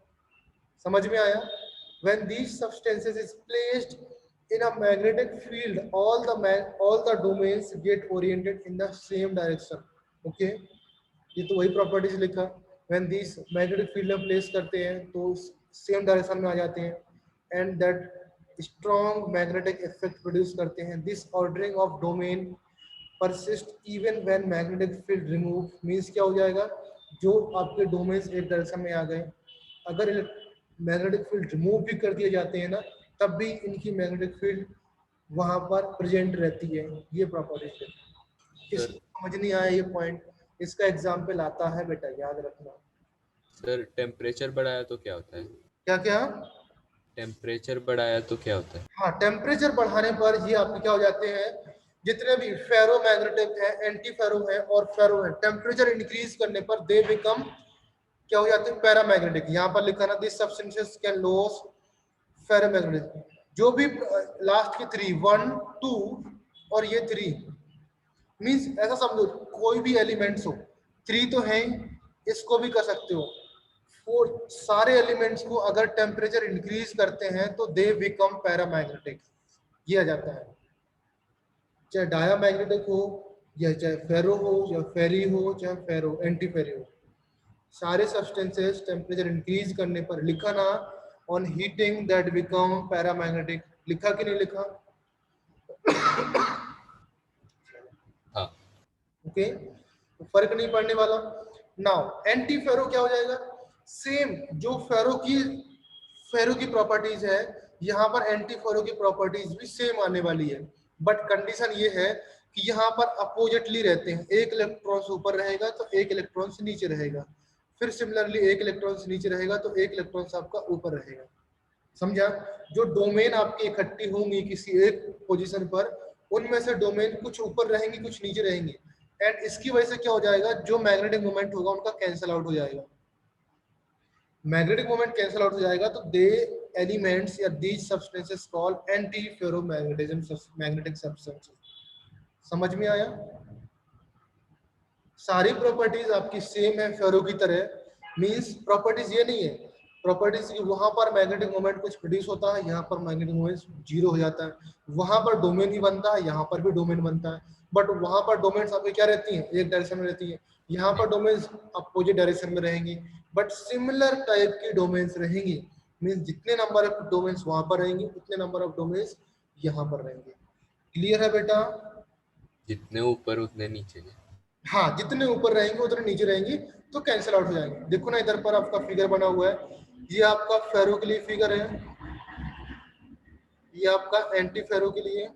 समझ में आया? when these substances is placed in a magnetic field all the domains get oriented in the same direction। okay, ये तो वही प्रॉपर्टीज लिखा, when these magnetic field में प्लेस करते हैं तो सेम डायरेक्शन में आ जाते हैं, and that strong magnetic effect produce करते हैं। This ordering of domain persist even when magnetic field remove, means क्या हो जाएगा, जो आपके डोमेन्स एक डायरेक्शन में आ गए, अगर मैग्नेटिक फील्ड रिमूव भी कर दिए जाते हैं ना, तब भी इनकी मैग्नेटिक फील्ड वहां पर प्रेजेंट रहती है। ये प्रॉपर्टी समझ नहीं आया ये पॉइंट, इसका एग्जांपल आता है बेटा, याद रखना। सर टेम्परेचर बढ़ाया तो क्या होता है? क्या क्या? टेम्परेचर बढ़ाया तो क्या होता है? हाँ, टेम्परेचर बढ़ाने पर ये आपके क्या हो जाते हैं, जितने भी फेरो मैग्नेटिक है, एंटी फेरो है और फेरो है, टेम्परेचर इंक्रीज करने पर दे बिकम क्या हो जाते हैं, पैरामैग्नेटिक। यहाँ पर लिखा ना, this substances can loss ferromagnetic. जो भी लास्ट की 3 1 2 और ये 3 मींस ऐसा समझो, कोई भी एलिमेंट्स हो, 3 तो है, इसको भी कर सकते हो, 4 सारे एलिमेंट्स को अगर टेम्परेचर इंक्रीज करते हैं तो दे बिकम पैरामैग्नेटिक, ये आ जाता है। चाहे डायामैग्नेटिक हो या चाहे फेरो हो या फेरी हो चाहे फेरो एंटी फेरी हो, सारे सब्सटेंसेस टेम्परेचर इंक्रीज करने पर, लिखा ना, on heating that become paramagnetic, लिखा कि नहीं लिखा? हाँ। ओके, तो फर्क नहीं पड़ने वाला। नाउ एंटी फेरो क्या हो जाएगा, सेम जो फेरो की प्रॉपर्टीज है यहाँ पर एंटी फेरो की प्रॉपर्टीज भी सेम आने वाली है, बट कंडीशन ये है कि यहाँ पर अपोजिटली रहते हैं, एक इलेक्ट्रॉन ऊपर रहेगा तो एक इलेक्ट्रॉन नीचे रहेगा, फिर सिमिलरली एक इलेक्ट्रॉन नीचे रहेगा तो एक इलेक्ट्रॉन आपका ऊपर रहेगा। समझा? जो डोमेन आपकी इकट्ठी होंगी किसी एक पोजीशन पर, उनमें से डोमेन कुछ ऊपर रहेंगी कुछ नीचे रहेंगी, एंड इसकी वजह से क्या हो जाएगा, जो मैग्नेटिक मोमेंट होगा उनका कैंसिल आउट हो जाएगा। मैग्नेटिक मोमेंट कैंसिल आउट हो जाएगा तो दे एलिमेंट्स या these substances called anti ferromagnetism magnetic substances. समझ में आया? सारी प्रॉपर्टीज आपकी सेम है फेरो की तरह, मींस प्रॉपर्टीज ये नहीं है प्रॉपर्टीज की वहां पर मैग्नेटिक मोमेंट कुछ प्रोड्यूस होता है, यहाँ पर मैग्नेटिक मोमेंट जीरो हो जाता है, वहां पर डोमेन ही बनता है, यहाँ पर भी डोमेन बनता है, बट वहां पर डोमेन्स आपकी क्या रहती हैं, एक डायरेक्शन में रहती है, यहाँ पर डोमेन्स अपोजिट डायरेक्शन में रहेंगी, बट सिमिलर टाइप की डोमेन्स रहेंगी, मींस जितने नंबर ऑफ डोमेन्स वहां पर रहेंगे उतने नंबर ऑफ डोमेन्स यहाँ पर रहेंगे। क्लियर है बेटा? जितने ऊपर उतने नीचे के। हाँ, जितने ऊपर रहेंगे उतने नीचे रहेंगी तो कैंसिल आउट हो जाएंगे। देखो ना इधर पर आपका फिगर बना हुआ है, ये आपका फेरो के लिए फिगर है, ये आपका एंटी फेरो के लिए,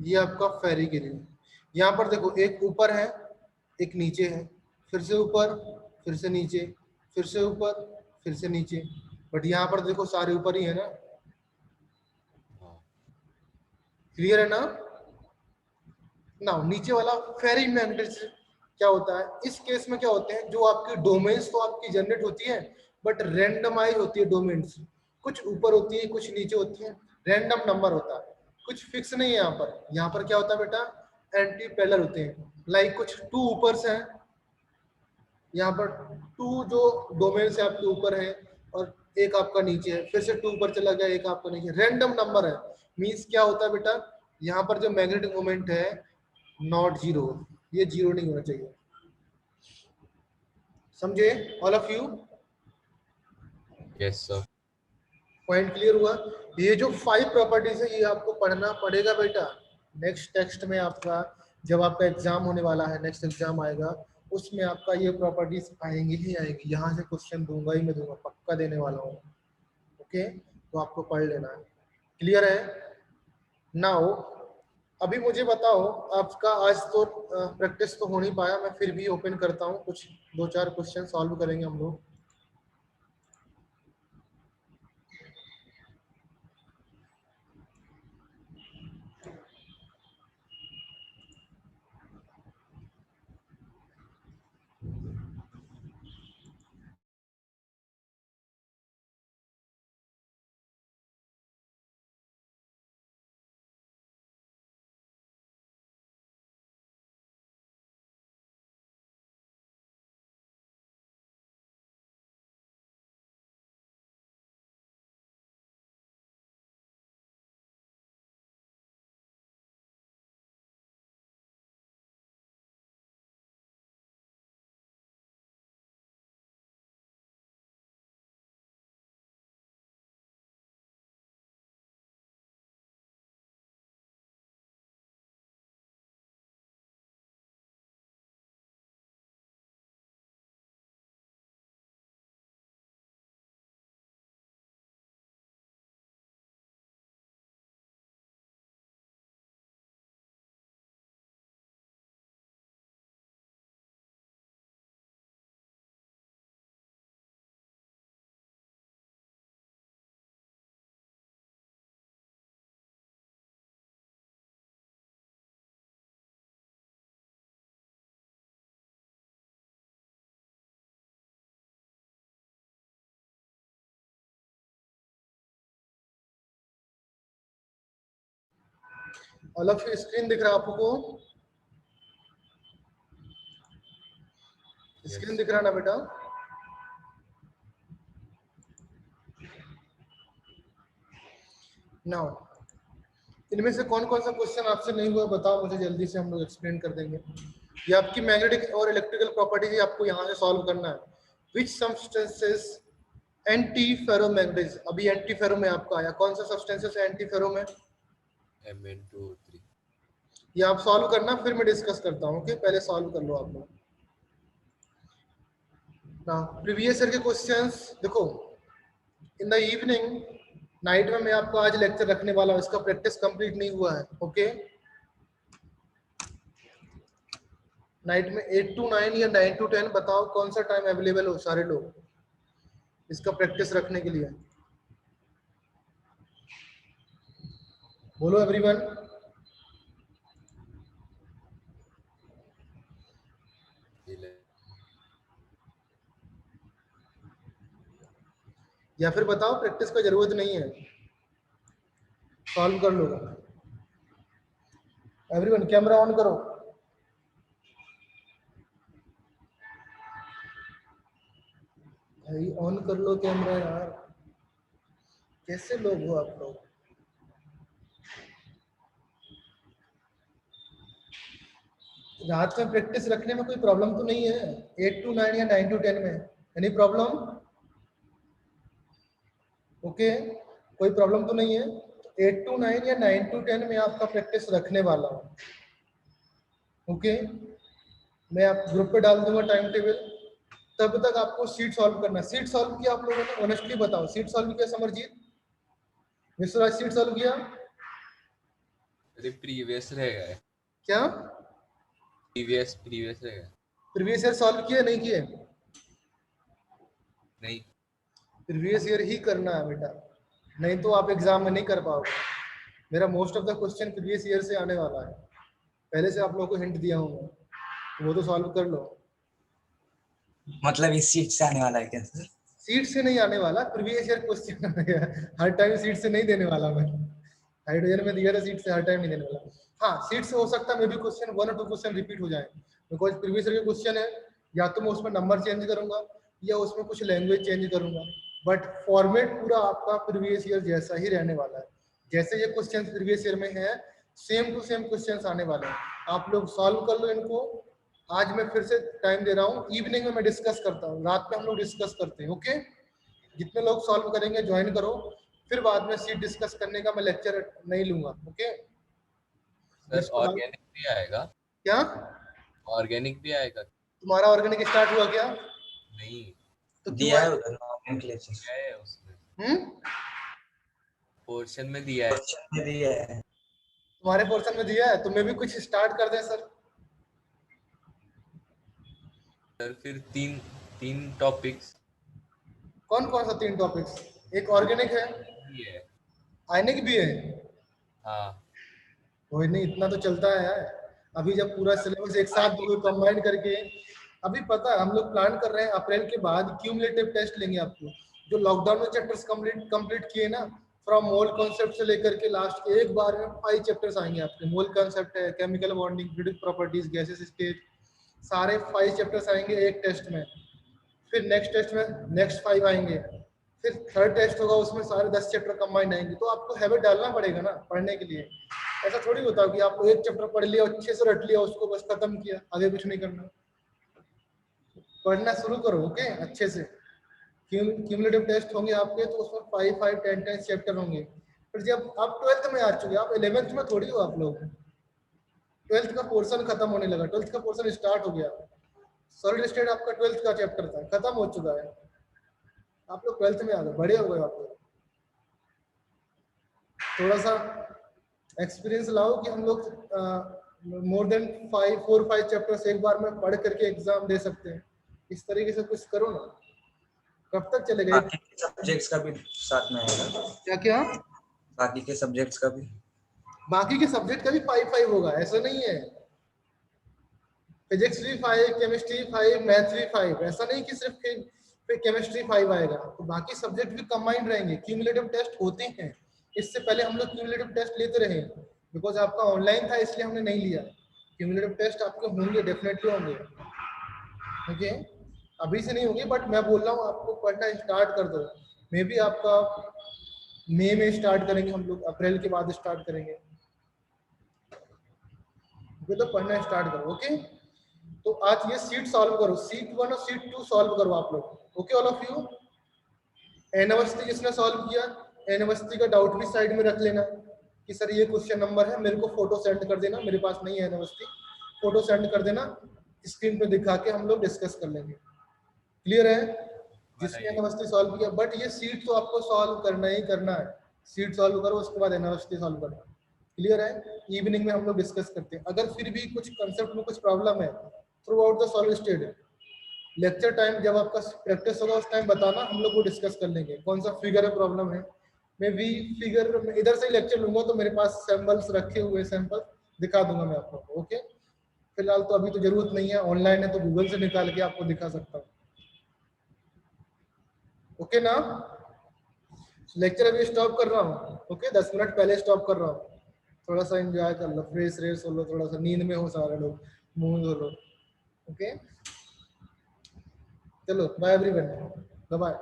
ये आपका फेरी के लिए। यहाँ पर देखो एक ऊपर है एक नीचे है, फिर से ऊपर फिर से नीचे, फिर से ऊपर फिर से नीचे, बट यहाँ पर देखो सारे ऊपर ही है ना। हाँ क्लियर है ना? ना नीचे वाला फेरी मैग्नेटिज्म क्या होता है, इस केस में क्या होते हैं, जो आपकी डोमेन्स तो आपकी जनरेट होती है बट रैंडमाइज होती है डोमेन्स, कुछ ऊपर होती है कुछ नीचे होती है, रैंडम नंबर होता है, कुछ फिक्स नहीं है। यहाँ पर क्या होता है बेटा, एंटी पैरेलल होते हैं, लाइक कुछ टू ऊपर से हैं, यहाँ पर टू जो डोमेन्स है आपके ऊपर है और एक आपका नीचे है, फिर से टू ऊपर चला गया एक आपका नीचे, रैंडम नंबर है। मीन्स क्या होता है बेटा, यहाँ पर जो मैग्नेटिक मोमेंट है नॉट जीरो, ये जीरो नहीं होना चाहिए। समझे all of you? Yes sir. Point clear हुआ? ये जो 5 प्रॉपर्टीज है ये आपको पढ़ना पड़ेगा बेटा। नेक्स्ट टेक्स्ट में आपका जब आपका एग्जाम होने वाला है, नेक्स्ट एग्जाम आएगा उसमें आपका ये प्रॉपर्टीज आएंगी ही आएंगी, यहाँ से क्वेश्चन दूंगा ही मैं दूंगा, पक्का देने वाला हूँ। ओके, तो आपको पढ़ लेना है। क्लियर है? नाउ अभी मुझे बताओ, आपका आज तो प्रैक्टिस तो हो नहीं पाया, मैं फिर भी ओपन करता हूँ, कुछ 2-4 क्वेश्चन सॉल्व करेंगे हम लोग। ऑल ऑफ यू स्क्रीन दिख रहा है आपको? स्क्रीन दिख रहा है ना बेटा? नाउ इनमें से कौन कौन सा क्वेश्चन आपसे नहीं हुआ बताओ मुझे, जल्दी से हम लोग एक्सप्लेन कर देंगे। ये आपकी मैग्नेटिक और इलेक्ट्रिकल प्रॉपर्टीज आपको यहाँ से सॉल्व करना है। विच सब्सटेंसेस एंटी फेरोमैग्नेटिज्म, अभी एंटी फेरो में आपका आया, कौन सा सब्सटेंसेस है एंटी फेरो में? Mn2O3। ये आप सॉल्व करना फिर मैं डिस्कस करता हूँ। ओके, पहले सॉल्व कर लो आप लोग। नाउ प्रीवियस ईयर के क्वेश्चंस देखो, इन द इवनिंग नाइट में मैं आपको आज लेक्चर रखने वाला हूँ, इसका प्रैक्टिस कंप्लीट नहीं हुआ है। ओके, नाइट में 8 to 9 या 9 to 10 बताओ कौन सा टाइम अवेलेबल हो सारे लोग इसका प्रैक्टिस रखने के लिए, बोलो एवरीवन। या फिर बताओ प्रैक्टिस का जरूरत नहीं है, सॉल्व कर लो। एवरीवन कैमरा ऑन करो। भाई ऑन कर लो कैमरा यार, कैसे लोग हो आप लोग। रात में प्रैक्टिस रखने में कोई प्रॉब्लम तो नहीं है, 8 to 9 या 9 to 10 में एनी प्रॉब्लम? ओके, कोई प्रॉब्लम तो नहीं है। 8 to 9 या 9 to 10 में आपका प्रैक्टिस रखने वाला हूँ। ओके, मैं आप ग्रुप पे डाल दूंगा टाइम टेबल, तब तक आपको सीट सॉल्व करना। सीट सॉल्व किया आप लोगों ने? ऑनेस्टली बताओ, सीट सॉल्व किया समरजीत? विश्वराज सीट सॉल्व किया? अरे प्रीवियस रहेगा है। क्या प्रीवियस रहेगा? प्रीवियस ईयर सॉल्व किए नहीं किए? नहीं, प्रीवियस ईयर ही करना है बेटा, नहीं तो आप एग्जाम में नहीं कर पाओगे। मेरा most of the question previous year से आने वाला है, पहले से आप लोगों को हिंट दिया हूँ मैं, तो वो तो सॉल्व कर लो। मतलब इस सीट से आने वाला है क्या सर? सीट से नहीं आने वाला, प्रीवियस ईयर क्वेश्चन हर टाइम सीट से नहीं देने वाला मैं। हाइड्रोजन में दिया था सीट से, हर टाइम नहीं देने वाला। हाँ, सीट से हो सकता है मे भी क्वेश्चन 1 or 2 क्वेश्चन रिपीट हो जाए, बिकॉज प्रीवियस ईयर के क्वेश्चन है, या तो मैं उसमें नंबर चेंज करूंगा या उसमें कुछ लैंग्वेज चेंज करूंगा, बट फॉर्मेट पूरा आपका प्रीवियस ईयर जैसा ही रहने वाला है। जैसे ये क्वेश्चन प्रीवियस ईयर में है, सेम टू सेम क्वेश्चन आने वाले हैं। आप लोग सॉल्व कर लो इनको। आज मैं फिर से टाइम दे रहा हूँ, इवनिंग में मैं डिस्कस करता हूँ, रात में हम लोग डिस्कस करते हैं। ओके, जितने लोग सॉल्व करेंगे ज्वाइन करो, फिर बाद में सीट डिस्कस करने का मैं लेक्चर नहीं लूंगा। ओके, सर ऑर्गेनिक भी आएगा? क्या ऑर्गेनिक भी आएगा? तुम्हारा ऑर्गेनिक स्टार्ट हुआ क्या? नहीं, तो दिया है उधर नोमेनक्लेचर क्या है उसमें? पोर्शन में दिया है। क्वेश्चन में दिया है। तुम्हारे पोर्शन में दिया है, तो मैं भी कुछ स्टार्ट कर दें सर? सर फिर तीन टॉपिक्स। कौन कौन सा 3 टॉपिक्स? एक ऑर्गेनिक है, ये आयनिक भी है। हाँ, कोई नहीं, इतना तो चलता है यार। अभी जब पूरा सिलेबस एक साथ कंबाइन करके, अभी पता है हम लोग प्लान कर रहे हैं अप्रैल के बाद क्यूमुलेटिव टेस्ट लेंगे आपको। जो लॉकडाउन में चैप्टर्स कंप्लीट किए ना, फ्रॉम मोल कॉन्सेप्ट से लेकर के लास्ट के एक बार में 5 चैप्टर्स आएंगे आपके। मोल कॉन्सेप्ट है, chemical bonding, fluidic properties, gases state, सारे 5 चैप्टर्स आएंगे एक टेस्ट में। फिर नेक्स्ट टेस्ट में नेक्स्ट 5 आएंगे, फिर थर्ड टेस्ट होगा, उसमें सारे 10 चैप्टर कंबाइंड आएंगे। तो आपको हैबिट डालना पड़ेगा ना पढ़ने के लिए। ऐसा थोड़ी होता है कि आप एक चैप्टर पढ़ लिया, अच्छे से रट लिया, उसको बस खत्म किया, आगे कुछ नहीं करना। पढ़ना शुरू करो। ओके, अच्छे से। क्यूमुलेटिव टेस्ट होंगे आपके, तो उसमें 5 10 चैप्टर होंगे। फिर जब आप 12th में आ चुके, आप 11th में थोड़ी हो आप लोग। 12th का पोर्शन खत्म होने लगा, 12th का पोर्शन स्टार्ट हो गया। सॉलिड स्टेट आपका 12th का चैप्टर था, खत्म हो चुका है। आप लोग 12th में आ गए, बड़े हो गए आप लोग। थोड़ा सा एक्सपीरियंस लाओ कि हम लोग मोर देन 4-5 चैप्टर्स एक बार में पढ़ करके एग्जाम दे सकते हैं। इस तरीके से कुछ करो ना, कब तक चलेगा? बाकी के सब्जेक्ट्स का भी साथ में आएगा। क्या क्या? बाकी के सब्जेक्ट्स का भी। बाकी के सब्जेक्ट का भी 5 होगा, ऐसा नहीं है। फिजिक्स भी 5, केमिस्ट्री 5, मैथ्स भी 5, ऐसा नहीं कि सिर्फ केमिस्ट्री 5 आएगा। तो बाकी सब्जेक्ट भी कंबाइंड रहेंगे। क्यूमुलेटिव टेस्ट होते हैं, इससे पहले हम लोग क्यूमुलेटिव टेस्ट लेते रहे, बिकॉज आपका ऑनलाइन था इसलिए हमने नहीं लिया। क्यूमुलेटिव टेस्ट आपके होंगे, डेफिनेटली होंगे। ओके, अभी से नहीं होंगे, बट मैं बोल रहा हूँ आपको पढ़ना स्टार्ट कर दो। मे भी आपका मई में स्टार्ट करेंगे हम लोग, अप्रैल के बाद स्टार्ट करेंगे। तो पढ़ना स्टार्ट करो। ओके, तो आज ये सीट सॉल्व करो, सीट 1 और सीट 2 सॉल्व करो आप लोग। Okay all of you. एनवस्थी जिसने सॉल्व किया, एनवस्थी का डाउट भी साइड में रख लेना कि सर ये क्वेश्चन नंबर है, मेरे को फोटो सेंड कर देना, मेरे पास नहीं है एनवस्थी, फोटो सेंड कर देना, स्क्रीन पे दिखा के हम लोग डिस्कस कर लेंगे। क्लियर है? जिसने एनवस्टी सॉल्व किया, बट ये सीट तो आपको सॉल्व करना ही करना है। सीट सॉल्व करो, उसके बाद एनवस्टी सॉल्व करना। क्लियर है? इवनिंग में हम लोग डिस्कस करते हैं। अगर फिर भी कुछ कंसेप्ट में कुछ प्रॉब्लम है throughout the solid state, lecture time जब आपका प्रैक्टिस होगा उस टाइम बताना, हम लोग वो डिस्कस कर लेंगे कौन सा फिगर है प्रॉब्लम है। मैं भी फिगर इधर से लेक्चर लूंगा तो मेरे पास सैंपल्स रखे हुए, सैंपल दिखा दूंगा मैं आपको। ओके, फिलहाल तो अभी तो जरूरत नहीं है, ऑनलाइन है तो गूगल से निकाल के आपको दिखा सकता हूँ। ओके ना? लेक्चर अभी स्टॉप कर रहा हूँ। ओके, 10 मिनट पहले स्टॉप कर रहा हूँ। थोड़ा सा एंजॉय कर लो, फ्रेश फ्रेश हो लो, थोड़ा सा नींद में हो सारे लोग, मुंह धो लो। ओके, चलो बाय एवरीवन, बाय बाय।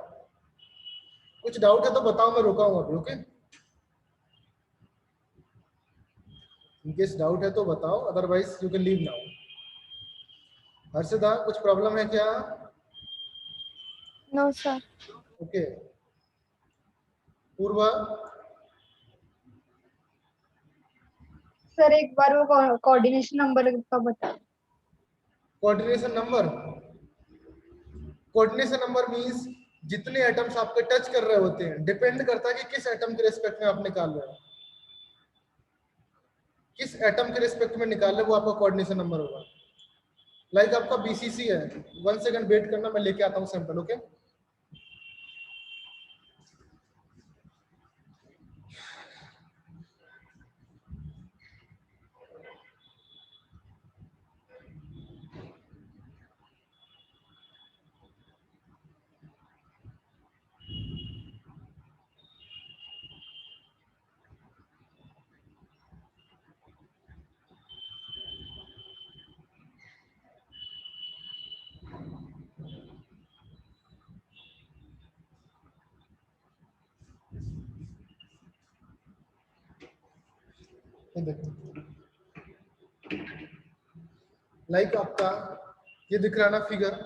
कुछ डाउट है तो बताओ, मैं रुका हूँ अभी। ओके, इनकेस डाउट है तो बताओ, otherwise you can leave now. Harshada, कुछ प्रॉब्लम है क्या? No, sir. ओके, पूर्वा, सर एक बार वो कोऑर्डिनेशन नंबर का बता। Coordination number, coordination number means जितने एटम्स आपके टच कर रहे होते हैं, डिपेंड करता है कि किस एटम के रिस्पेक्ट में आप निकाल रहे हो, किस एटम के रिस्पेक्ट में निकाल रहे हो, वो आपका कोऑर्डिनेशन नंबर होगा। लाइक आपका बीसीसी है, 1 सेकंड वेट करना, मैं लेके आता हूँ सैंपल। ओके, ये देखो, लाइक आपका ये दिख रहा है ना फिगर,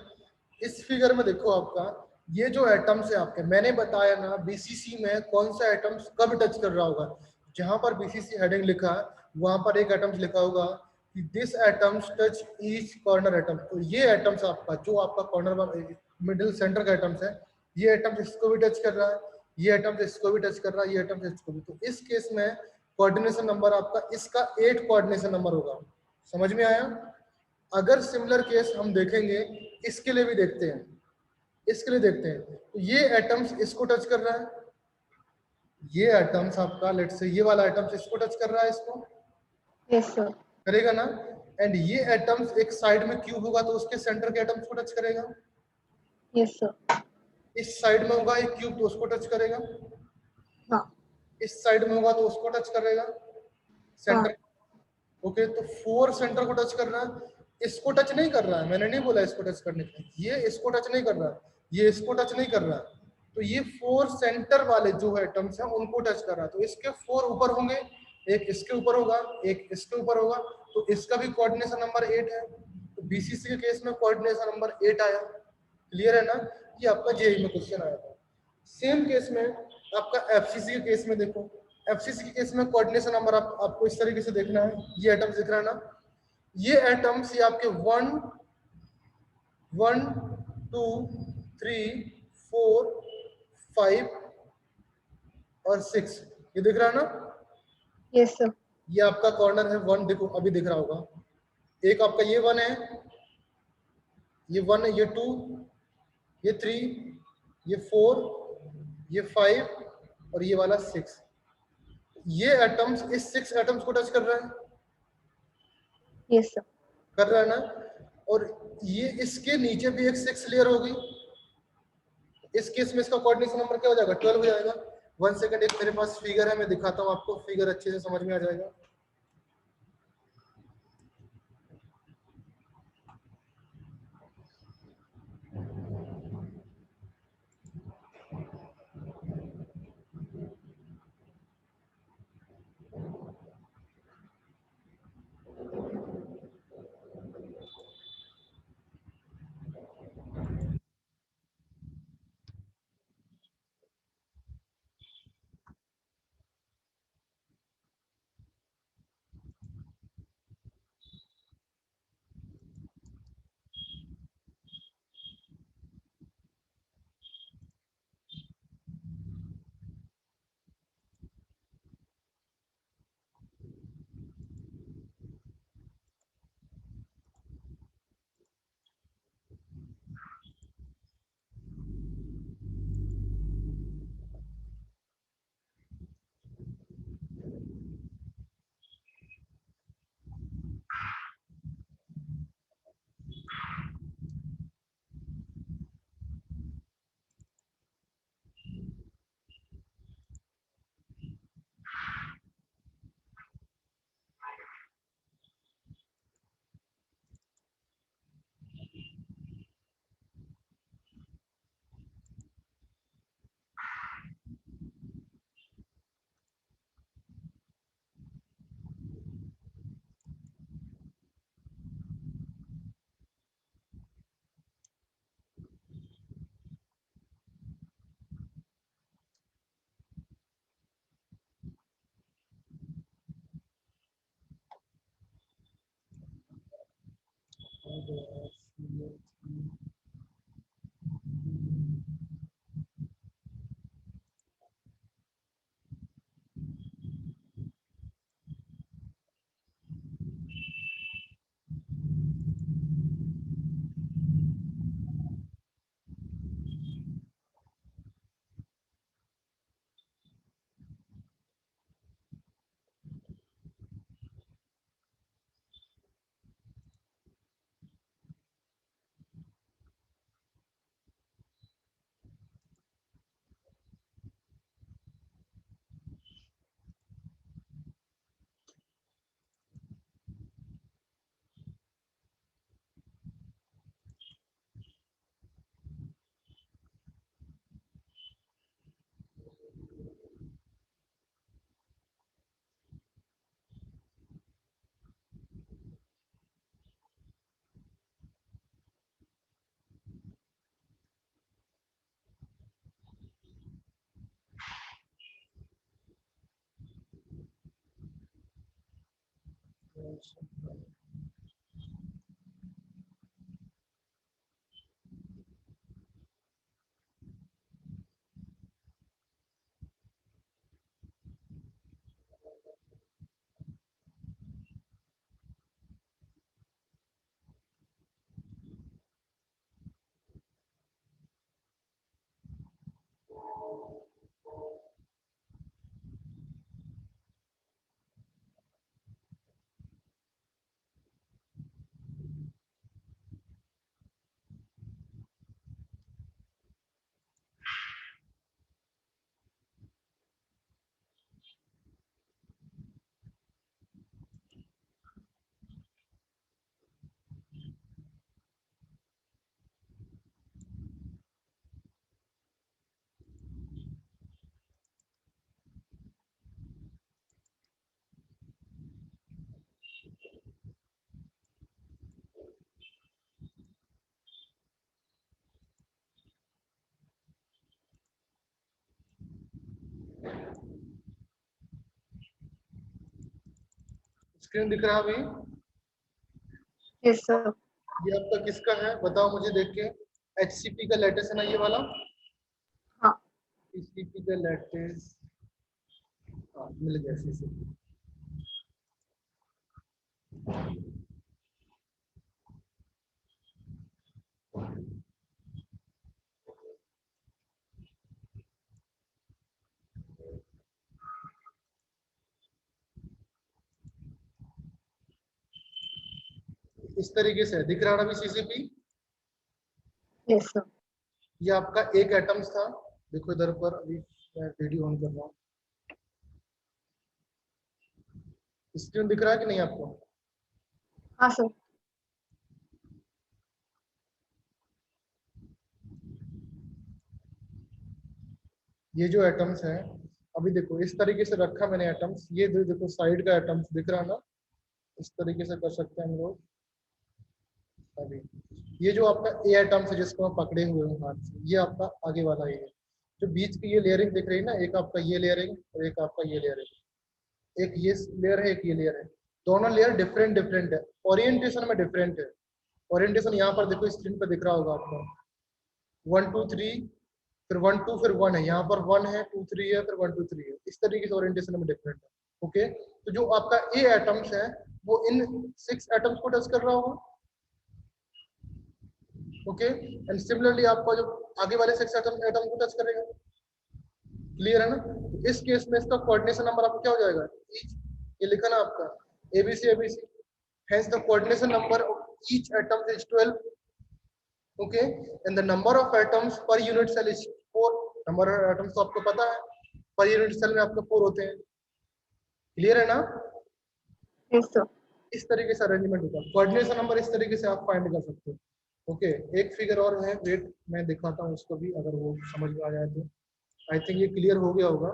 इस फिगर में देखो आपका ये जो एटम्स है आपके, मैंने बताया ना बीसीसी में कौन सा एटम्स कब टच कर रहा होगा। जहां पर बीसीसी हेडिंग लिखा है वहां पर एक एटम्स लिखा होगा कि this atoms touch each corner atom. तो ये एटम्स आपका जो आपका कॉर्नर मिडिल सेंटर का एटम्स है, ये एटम्स इसको भी टच कर रहा है, ये एटम्स इसको भी टच कर रहा है, ये एटम्स इसको भी। तो इस केस में कोऑर्डिनेशन नंबर आपका इसका 8 कोऑर्डिनेशन नंबर होगा। समझ में आया? अगर सिमिलर केस हम देखेंगे, इसके लिए भी देखते हैं, इसके लिए देखते हैं, तो ये एटम्स इसको टच कर रहा है, ये एटम्स आपका लेट्स से ये वाला एटम्स इसको टच कर रहा है, इसको यस सर। करेगा ना। एंड ये एटम्स एक साइड में क्यूब होगा तो उसके सेंटर के एटम्स को टच करेगा। Yes sir. इस साइड में होगा एक क्यूब तो उसको टच करेगा, हाँ इस साइड में होगा तो उसको टच करेगा हाँ। सेंटर। ओके, तो 4 सेंटर को टच कर रहा है, इसको टच नहीं कर रहा है, मैंने नहीं बोला इसको टच करने के लिए, ये इसको टच नहीं कर रहा है, ये इसको टच नहीं कर रहा है। तो ये 4 सेंटर वाले जो एटम्स हैं उनको टच कर रहा है, तो इसके 4 ऊपर होंगे, एक इसके ऊपर होगा, एक इसके ऊपर होगा, तो इसका भी कोऑर्डिनेशन नंबर 8 है। तो बीसीसी के केस में कोऑर्डिनेशन नंबर 8 आया। क्लियर है ना? कि आपका जेई में क्वेश्चन आया था। सेम केस में आपका एफसीसी के केस में देखो, एफसीसी के केस में कोऑर्डिनेशन नंबर आपको इस तरीके से देखना है, ये एटम्स दिख रहा है ना, ये एटम्स ये आपके 1 1 2 3 4 5 और 6, ये दिख रहा है ना। Yes sir. ये आपका कॉर्नर है 1, देखो अभी दिख रहा होगा। एक आपका ये 1 है, ये 1 है, ये 2, ये 3, ये 4, ये 5 और ये वाला 6। ये एटम्स इस 6 एटम्स को टच कर रहा है, यस सर। कर रहा है ना। और ये इसके नीचे भी एक 6 लेयर होगी। इस केस में इसका कोऑर्डिनेशन नंबर क्या हो जाएगा? 12 हो जाएगा। 1 सेकंड, एक मेरे पास फिगर है, मैं दिखाता हूँ आपको, फिगर अच्छे से समझ में आ जाएगा। स्क्रीन दिख रहा है अभी? Yes sir. ये आपका किसका है बताओ मुझे देख के। HCP का लेटेस्ट है ना ये वाला? हाँ। HCP का लेटेस्ट, हाँ मिल गया CCP। इस तरीके से दिख रहा है अभी CCP। Yes sir. ये आपका एक एटम्स था, देखो इधर पर, अभी मैं वीडियो ऑन कर रहा हूँ। स्क्रीन दिख रहा है कि नहीं आपको? हाँ सर। ये जो एटम्स हैं, अभी देखो इस तरीके से रखा मैंने एटम्स, ये देखो साइड का एटम्स दिख रहा है ना, इस तरीके से कर सकते हैं हम लोग। अभी ये जो आपका ए एटम्स है जिसको हम पकड़े हुए हैं हाथ से, ये आपका आगे वाला ये है। जो बीच की ये लेयरिंग दिख रही है ना, एक आपका ये लेयरिंग और एक आपका ये लेयरिंग, एक ये लेयर है एक ये लेयर है, दोनों लेयर डिफरेंट डिफरेंट है, ओरिएंटेशन में डिफरेंट है। ओरिएंटेशन यहाँ पर देखो स्क्रीन पर दिख रहा होगा आपको, 1 2 3, फिर 1 2 फिर 1 है, यहाँ पर 1 है 2 3 है फिर 1 2 3 है, इस तरीके से ओरिएंटेशन में डिफरेंट है। ओके, तो जो आपका ए एटम्स है वो इन 6 एटम्स को टच कर रहा होगा। ओके, एंड सिमिलरली आपका जो आगे वाले 6 एटम को टच करेगा। क्लियर है ना? तो इस केस में इसका कोऑर्डिनेशन नंबर आपको क्या हो जाएगा? ईच, ये लिखा ना आपका ABC ABC, hence the coordination number of each atom is 12. okay, and the number of atoms per unit cell is 4. Number of atoms तो आपको पता है, पर यूनिट सेल में आपके 4 होते हैं। क्लियर है ना? Yes sir. इस तरीके से अरेंजमेंट होता है, कोऑर्डिनेशन नंबर इस तरीके से आप फाइंड कर सकते हो। ओके, एक फिगर और है, वेट मैं दिखाता हूँ उसको भी, अगर वो समझ में आ जाए तो। आई थिंक ये क्लियर हो गया होगा।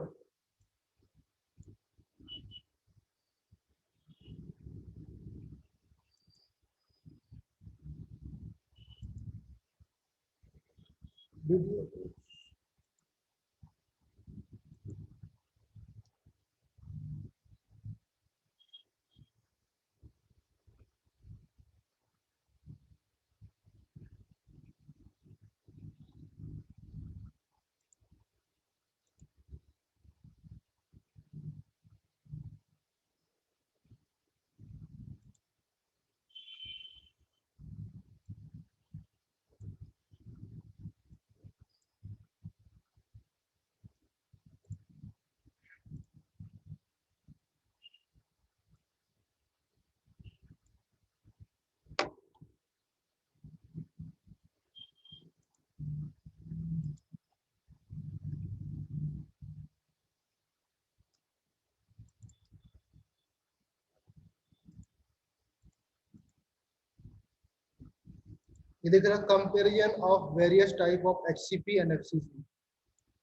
ये दिख रहा है comparison of various type of HCP and FCC,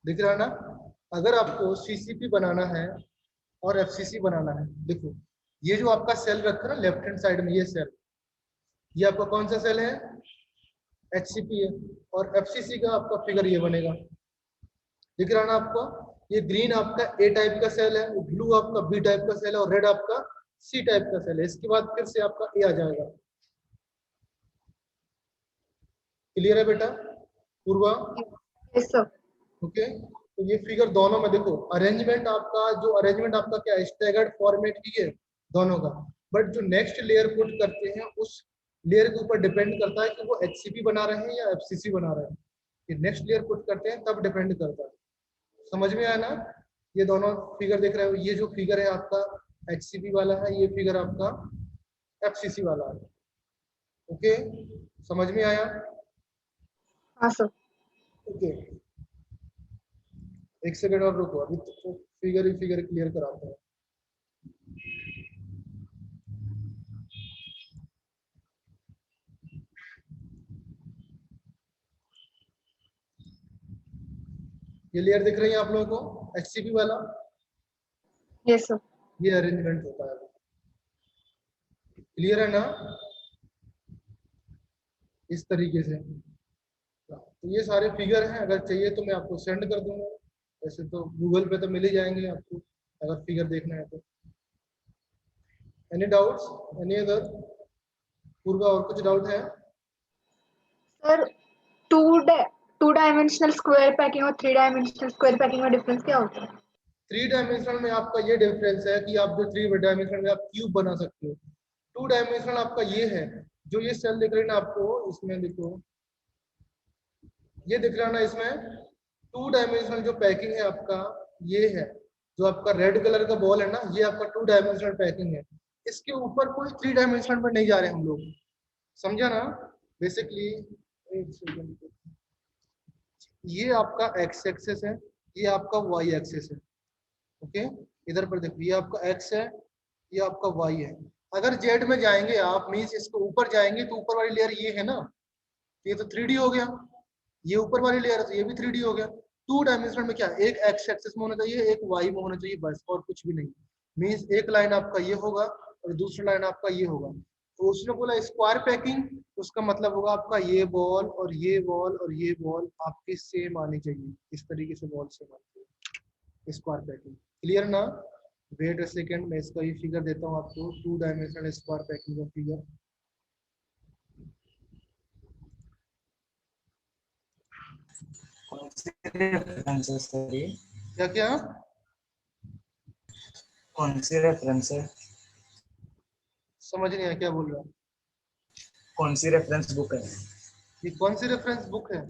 दिख रहा है ना। अगर आपको सीसीपी बनाना है और एफसीसी बनाना है, देखो ये जो आपका सेल रखा है ना लेफ्ट हैंड साइड में, ये सेल, ये आपका कौन सा सेल है, एचसीपी है, और एफसीसी का आपका फिगर ये बनेगा, दिख रहा है ना आपको। ये ग्रीन आपका ए टाइप का सेल है, ब्लू आपका बी टाइप का सेल है, और रेड आपका सी टाइप का सेल है। इसके बाद फिर से आपका ए आ जाएगा। क्लियर है बेटा पूर्वा? Yes sir. ओके, तो ये फिगर दोनों में देखो, अरेंजमेंट आपका, जो अरेंजमेंट आपका क्या है, स्टैगर्ड फॉर्मेट ही है दोनों का, बट जो नेक्स्ट लेयर पुट करते हैं उस लेयर के ऊपर डिपेंड करता है कि वो एचसीपी बना रहे हैं या एफसीसी बना रहे हैं। ये नेक्स्ट लेयर पुट करते हैं तब डिपेंड करता है। समझ में आया ना? ये दोनों फिगर देख रहे हो, ये जो फिगर है आपका एचसीपी वाला है, ये फिगर आपका एफसीसी वाला है। ओके, समझ में आया? हाँ सर। ओके, एक सेकंड और रुको, अभी तो फिगर ही फिगर क्लियर कराता है। ये लेयर दिख रही है आप लोगों को एचसीपी वाला, यस सर। ये अरेंजमेंट होता है। क्लियर है ना? इस तरीके से। तो ये सारे फिगर हैं, अगर चाहिए तो मैं आपको सेंड कर दूंगा, वैसे तो गूगल पे तो मिल ही जाएंगे आपको अगर फिगर देखना है तो। Any doubts, any other? Purva और कुछ डाउट है? Sir two dimensional square packing और 3 डायमेंशनल स्क्वायर पैकिंग में डिफरेंस क्या होता है? 3 डायमेंशनल में आपका ये डिफरेंस है कि आप जो 3 डायमेंशनल में आप क्यूब बना सकते हो। 2 डायमेंशनल आपका ये है, जो ये सेल दिख रही है ना आपको, इसमें देखो, ये दिख रहा है ना, इसमें 2 डायमेंशनल जो पैकिंग है आपका ये है, जो आपका रेड कलर का बॉल है ना, ये आपका 2 डायमेंशनल पैकिंग है। इसके ऊपर कोई 3 डायमेंशनल पर नहीं जा रहे हम लोग, समझा ना? बेसिकली एक सेकंड, ये आपका एक्स एक्सेस है, ये आपका वाई एक्सेस है। ओके, इधर पर देखो, ये आपका एक्स है, ये आपका वाई है। अगर जेड में जाएंगे आप, मीन्स इसको ऊपर जाएंगे, तो ऊपर वाली लेयर ये है ना, ये तो 3D हो गया। ये ऊपर वाली लेयर है तो ये भी 3D हो गया। 2 डायमेंशनल में क्या, एक एक्स एक्सेस में होना चाहिए, एक वाई में होना चाहिए, बस, और कुछ भी नहीं। मीन्स एक लाइन आपका ये होगा और दूसरा लाइन आपका ये होगा। तो उसने बोला स्क्वायर पैकिंग, उसका मतलब होगा आपका ये बॉल और ये बॉल और ये बॉल आपकी सेम आनी चाहिए, इस तरीके से बॉल सेम आनी चाहिए, स्क्वायर पैकिंग। क्लियर ना? वेट अ सेकंड, मैं इसका ही फिगर देता हूँ आपको, 2 डायमेंशनल स्क्वायर पैकिंग का फिगर। कौन से रेफरेंस है सर ये? क्या क्या? कौन से रेफरेंस है? समझ नहीं आया क्या बोल रहा है? कौन सी रेफरेंस बुक है? ये कौन सी रेफरेंस बुक है?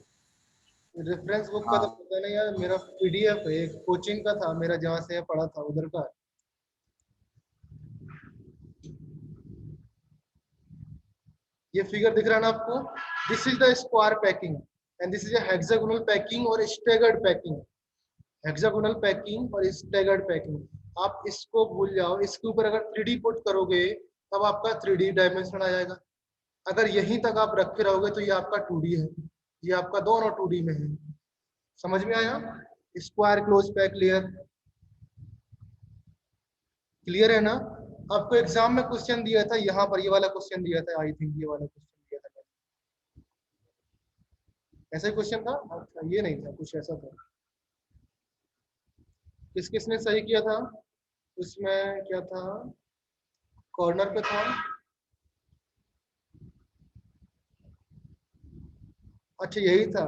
रेफरेंस बुक का तो हाँ। पता नहीं यार, मेरा पीडीएफ है, एक कोचिंग का था मेरा, जहाँ से पढ़ा था उधर का है। ये फिगर दिख रहा है ना आपको, this is the square packing and this is a hexagonal packing और स्टैगर्ड पैकिंग। हेक्सागोनल पैकिंग और स्टैगर्ड पैकिंग, आप इसको भूल जाओ। इसके ऊपर अगर 3D पुट करोगे तब आपका 3D डायमेंशन आ जाएगा। अगर यहीं तक आप रखे रहोगे तो ये आपका 2D है, ये आपका दोनों 2D में है। समझ में आया? Square close pack layer. Clear है ना? आपको एग्जाम में क्वेश्चन दिया था, यहाँ पर ये वाला क्वेश्चन दिया था, आई थिंक ये वाला क्वेश्चन दिया था, ऐसा ही क्वेश्चन था। अच्छा, ये नहीं था, कुछ ऐसा था। किस किसने सही किया था? उसमें क्या था, कॉर्नर पे था। अच्छा यही था,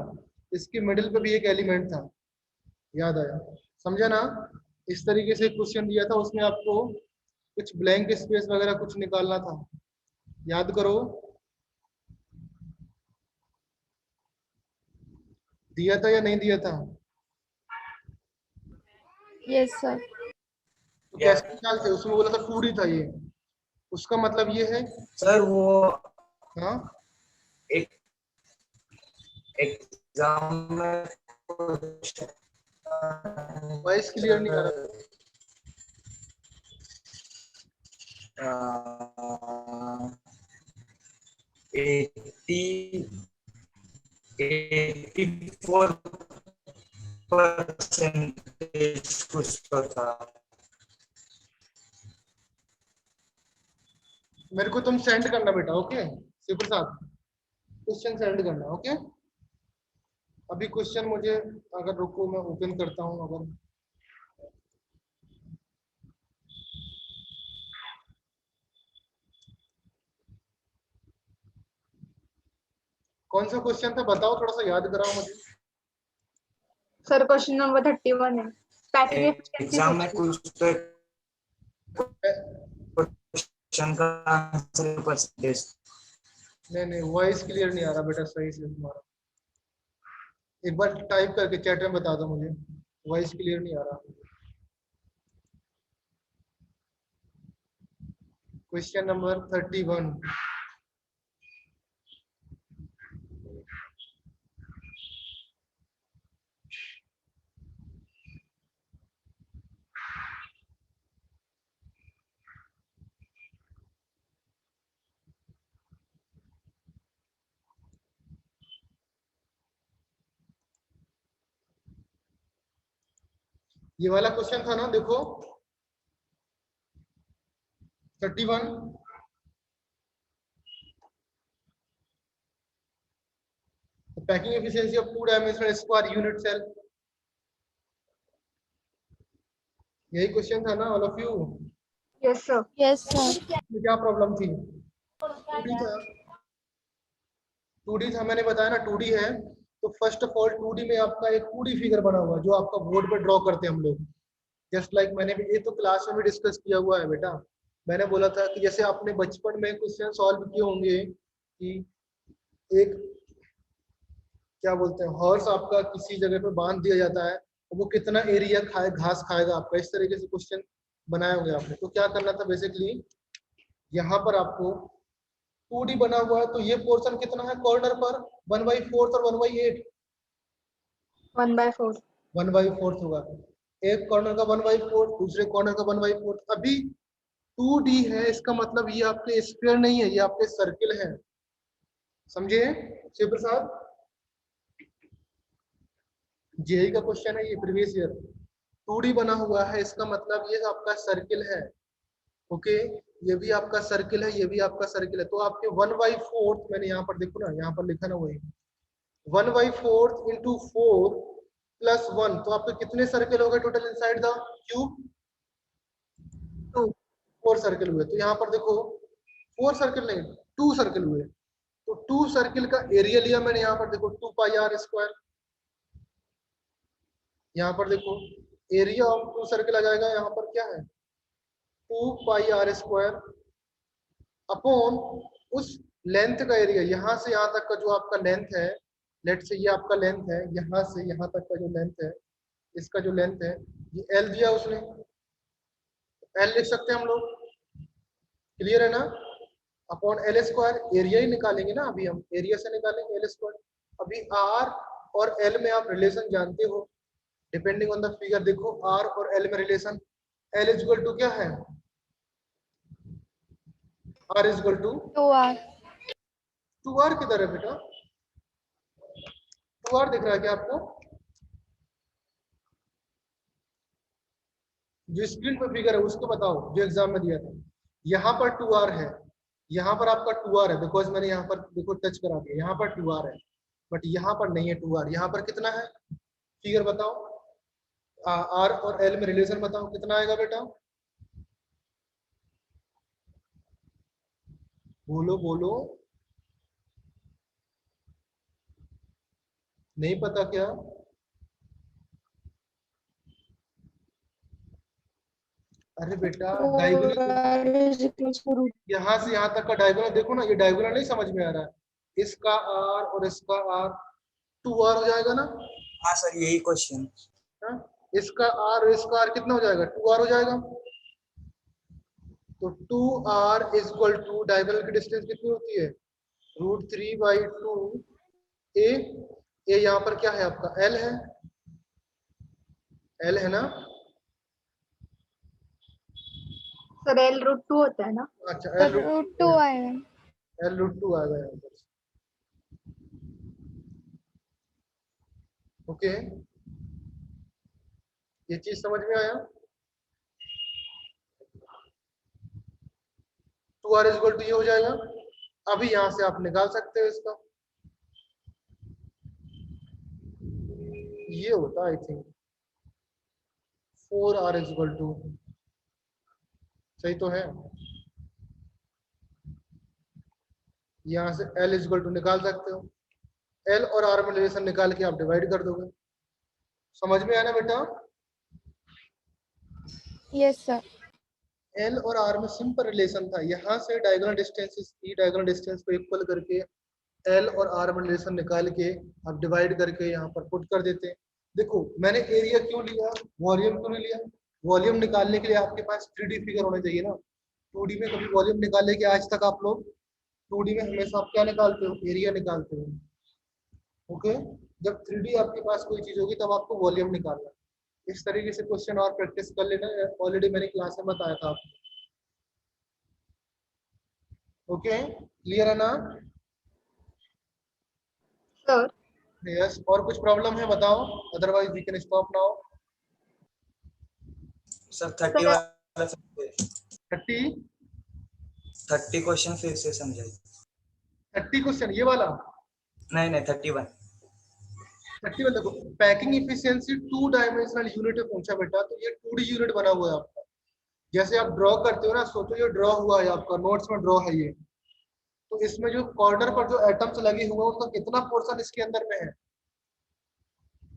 इसके मिडिल पे भी एक एलिमेंट था, याद आया, समझा ना? इस तरीके से क्वेश्चन दिया था, उसमें आपको कुछ ब्लैंक स्पेस वगैरह कुछ निकालना था, याद करो। दिया था या नहीं दिया था? Yes sir. तो कैसे निकालते? उसमें बोला था 2D था ये, उसका मतलब ये है। सर वो हाँ, एक एग्जाम में वॉइस क्लियर नहीं आ रहा। एक 84% कुछ तो था। मेरे को तुम सेंड करना बेटा, ओके शिव प्रसाद, क्वेश्चन सेंड करना, ओके। अभी क्वेश्चन मुझे, अगर रुको मैं ओपन करता हूँ, अगर कौन सा क्वेश्चन था बताओ, थोड़ा सा याद कराओ मुझे। सर क्वेश्चन नंबर 31 है, पैकिंग एफिशिएंसी एग्जाम में पूछी। कुछ तो क्वेश्चन का आंसर परसेंटेज। नहीं वॉइस क्लियर नहीं आ रहा बेटा सही से तुम्हारा, एक बार टाइप करके चैट में बता दो मुझे, वॉइस क्लियर नहीं आ रहा। Question number 31। ये वाला क्वेश्चन था ना, देखो 31। Packing efficiency of 2 dimensional square unit cell, यही क्वेश्चन था ना all of you. Yes sir. Yes, sir. क्या प्रॉब्लम थी? 2D था, 2D था, मैंने बताया ना 2D है। तो फर्स्ट ऑफ ऑल 2D में आपका एक 2D फिगर बना हुआ है जो आपका बोर्ड पे ड्रॉ करते हैं हम लोग। जस्ट लाइक मैंने भी ये तो क्लास में भी डिस्कस किया हुआ है बेटा। मैंने बोला था कि जैसे आपने बचपन में क्वेश्चन सॉल्व किए होंगे कि एक क्या बोलते हैं, हॉर्स आपका किसी जगह पे बांध दिया जाता है, वो कितना एरिया खाए, घास खाएगा आपका, इस तरीके से क्वेश्चन बनाए होंगे आपने। तो क्या करना था बेसिकली, यहाँ पर आपको 2D बना हुआ है, तो ये पोर्शन कितना है कॉर्नर पर 1/4 और 1/8, 1/4। 1/4 होगा। एक कॉर्नर का 1/4, दूसरे कॉर्नर का 1/4। अभी 2D है, इसका मतलब ये आपके स्क्वायर नहीं है, ये आपके सर्किल है, समझे शिव प्रसाद? जेई का क्वेश्चन है ये, प्रीवियस ईयर। 2D बना हुआ है, इसका मतलब ये आपका सर्किल है, ओके। ये भी आपका सर्किल है, ये भी आपका सर्किल है। तो आपके 1/4, मैंने यहाँ पर देखो ना, यहाँ पर लिखा ना वही 1/4 इंटू 4 प्लस 1, तो आपके कितने सर्किल हो गए total inside the cube? 4 circle हुए। तो यहाँ पर देखो 4 सर्किल नहीं, 2 सर्किल हुए। तो 2 सर्किल का एरिया लिया मैंने, यहाँ पर देखो 2πr²। यहाँ पर देखो एरिया ऑफ 2 सर्किल आ जाएगा, यहाँ पर क्या है 2πr² अपॉन उस लेंथ का एरिया, यहाँ से यहाँ तक का जो आपका लेंथ है, लेट से ये आपका लेंथ है, यहाँ से यहाँ तक का जो लेंथ है, इसका जो लेंथ है, ये एल दिया उसने, एल लिख सकते हैं हम लोग, क्लियर है ना? अपॉन L², एरिया ही निकालेंगे ना अभी हम, एरिया से निकालेंगे L²। अभी R और L में आप रिलेशन जानते हो, डिपेंडिंग ऑन द फिगर। देखो R और L में रिलेशन, L इक्वल टू क्या है, R equal to 2R. 2R किधर है बेटा? 2R दिख रहा है क्या आपको? जो स्क्रीन पर फिगर है उसको बताओ, जो एग्जाम में दिया था। यहाँ पर 2R है, यहाँ पर आपका 2R है, बिकॉज मैंने यहाँ पर देखो टच करा दिया, यहाँ पर 2R है, बट यहाँ पर नहीं है 2R। यहाँ पर कितना है फिगर बताओ, R और L में रिलेशन बताओ कितना आएगा बेटा, बोलो बोलो, नहीं पता क्या? अरे बेटा diagonal, 4R is equals to root. यहाँ से यहाँ तक का डायगोनल देखो ना, ये डायगोनल नहीं समझ में आ रहा है, इसका R और इसका R 2R हो जाएगा ना? हाँ सर यही क्वेश्चन। हाँ? इसका R और इसका R कितना हो जाएगा, 2R हो जाएगा। तो 2R is equal to, diagonal की डिस्टेंस कितनी होती है, √3/2 ए। ए यहाँ पर क्या है आपका L है, L है ना? सर L √2 होता है ना? अच्छा Sir, L root 2 आएगा. L √2 आ गया यहाँ पर। ओके, ये चीज समझ में आया? 2r इक्वल टू ये हो जाएगा। अभी यहां से आप निकाल सकते हो इसका, ये होता I think 4r equal to, सही तो है? यहां से l इक्वल टू निकाल सकते हो, l और r में रिलेशन निकाल के आप डिवाइड कर दोगे। समझ में आया ना बेटा? Yes sir. L और R में सिंपल रिलेशन था, यहाँ से डायगोनल डिस्टेंसेस ई डायगोनल डिस्टेंस को इक्वल करके L और R में रिलेशन निकाल के आप डिवाइड करके यहाँ पर पुट कर देते हैं। देखो मैंने एरिया क्यों लिया, वॉल्यूम क्यों नहीं लिया? वॉल्यूम निकालने के लिए आपके पास 3D फिगर होना चाहिए ना। 2D में कभी वॉल्यूम निकालने के आज तक आप लोग 2D में हमेशा आप क्या निकालते हो? एरिया निकालते हो। ओके, जब 3D आपके पास कोई चीज होगी तब आपको वॉल्यूम निकालना है। इस तरीके से क्वेश्चन और प्रैक्टिस कर लेना, ऑलरेडी मैंने क्लास में बताया था आपको। ओके, क्लियर है ना? सर यस, और कुछ प्रॉब्लम है बताओ, otherwise we can stop now. Sir 30 वाला 30 क्वेश्चन फिर से समझाइए। 30 क्वेश्चन ये वाला? नहीं 31। 30 में देखो, पैकिंग इफिशियंसी 2 डायमेंशनल यूनिट में पूछा बेटा, तो ये 2D यूनिट बना हुआ है आपका। जैसे आप ड्रॉ करते हो ना, सोचो ये ड्रॉ हुआ है आपका, नोट्स में ड्रॉ है ये, तो इसमें जो कॉर्नर पर जो एटम्स लगे हुए हैं उनका कितना पोर्शन इसके अंदर में है?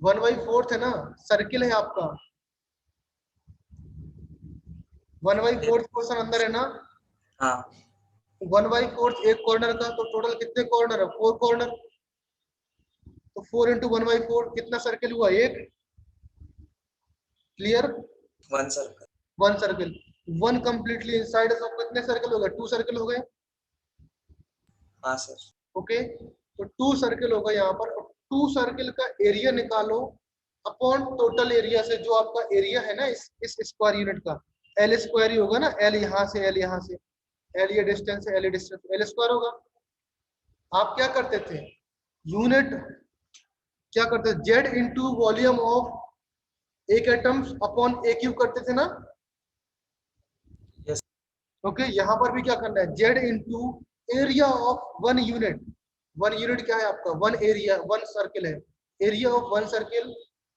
1/4 है ना, सर्किल है आपका, 1/4 पोर्शन अंदर है ना। हाँ 1/4 एक कॉर्नर का, तो टोटल कितने कॉर्नर है? 4 कॉर्नर, तो 4 इंटू 1/4 कितना सर्किल हुआ? एक। Clear? 1 circle. 1 circle, 1 completely inside, तो कितने सर्किल हो गए? 2 सर्किल हो गए। हाँ सर। ओके, तो 2 सर्किल होगा यहाँ पर। 2 सर्किल का एरिया निकालो अपॉन टोटल एरिया से, जो आपका एरिया है ना इस स्क्वायर यूनिट का, एल स्क्वायर ही होगा ना। एल यहाँ से, एल यहाँ से, एल ये डिस्टेंस है, एल ये डिस्टेंस, एल स्क्वायर होगा। आप क्या करते थे? यूनिट क्या करते थे? जेड इंटू वॉल्यूम ऑफ एक एटम्स अपॉन ए क्यूब करते थे ना। यस। ओके, यहाँ पर भी क्या करना है? Z into area of 1 unit. 1 unit क्या है आपका? 1 एरिया, 1 सर्किल है। Area of 1 circle,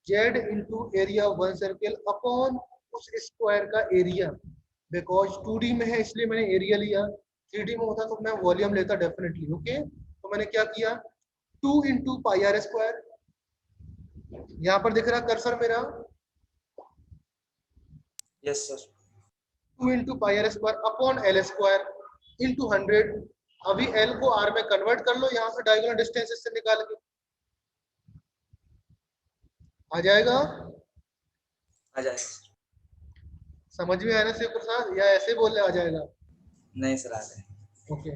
Z into area of 1 circle upon उस स्क्वायर का एरिया। बिकॉज 2D में है इसलिए मैंने एरिया लिया, 3D में होता तो मैं वॉल्यूम लेता डेफिनेटली। ओके, तो मैंने क्या किया? 2 इंटू पाई आर स्क्वायर, यहाँ पर दिख रहा कर्सर मेरा? Yes sir. 2 into pi r square upon l square into 100। अभी एल को आर में कन्वर्ट कर लो, यहाँ से डायगोनल डिस्टेंस से निकाल के आ जाएगा। आ जाएगा। समझ में आने से प्रसाद, या ऐसे बोलने आ जाएगा? नहीं सर आ जाएगा। ओके,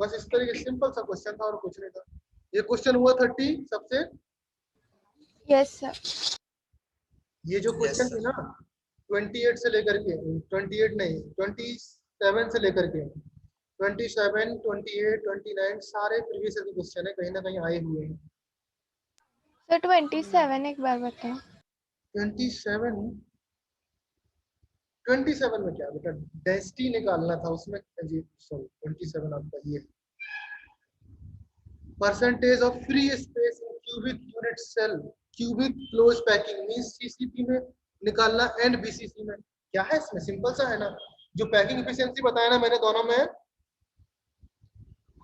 बस इस तरीके सिंपल सा क्वेश्चन था और कुछ नहीं था। ये क्वेश्चन हुआ 30 सबसे। Yes sir. ये जो क्वेश्चन Yes, थी ना 28 से लेकर के 28 नहीं 27 से लेकर के 27, 28, 29 सारे प्रीवियस ईयर के क्वेश्चन है, कहीं ना कहीं आए हुए हैं। सर 27 एक बार बताओ। 27 में क्या बेटा? डेंसिटी निकालना था उसमें जी, सॉरी 27 आपका ये percentage of free space in cubic unit cell, cubic close packing means CCP में निकालना एंड बीसीसी में। क्या है इसमें? सिंपल सा है ना, जो पैकिंग एफिशिएंसी बताया ना मैंने दोनों में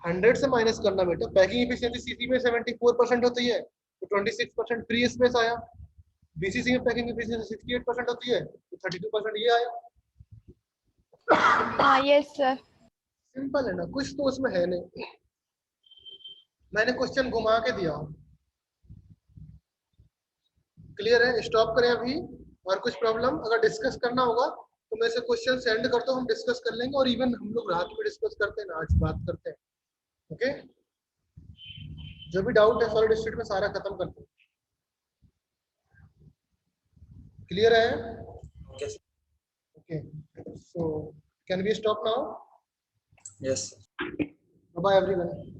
100 से माइनस करना बेटा। पैकिंग एफिशिएंसी सीसी में 74% होती है, तो 26% फ्री स्पेस आया। बीसीसी में पैकिंग एफिशिएंसी 68% होती है, तो 32% ये आया। हाँ यस सर। सिंपल है ना, कुछ तो उसमें है नहीं, मैंने क्वेश्चन घुमा के दिया। क्लियर है? स्टॉप करें अभी, और कुछ प्रॉब्लम अगर डिस्कस करना होगा तो मैं से क्वेश्चन सेंड करता हूँ, हम डिस्कस कर लेंगे, और इवन हम लोग रात में डिस्कस करते हैं ना, आज बात करते हैं। ओके, जो भी डाउट है सॉलिड स्टेट में सारा खत्म करते हैं। क्लियर है? Okay okay, so can we stop now? Yes. Bye everyone.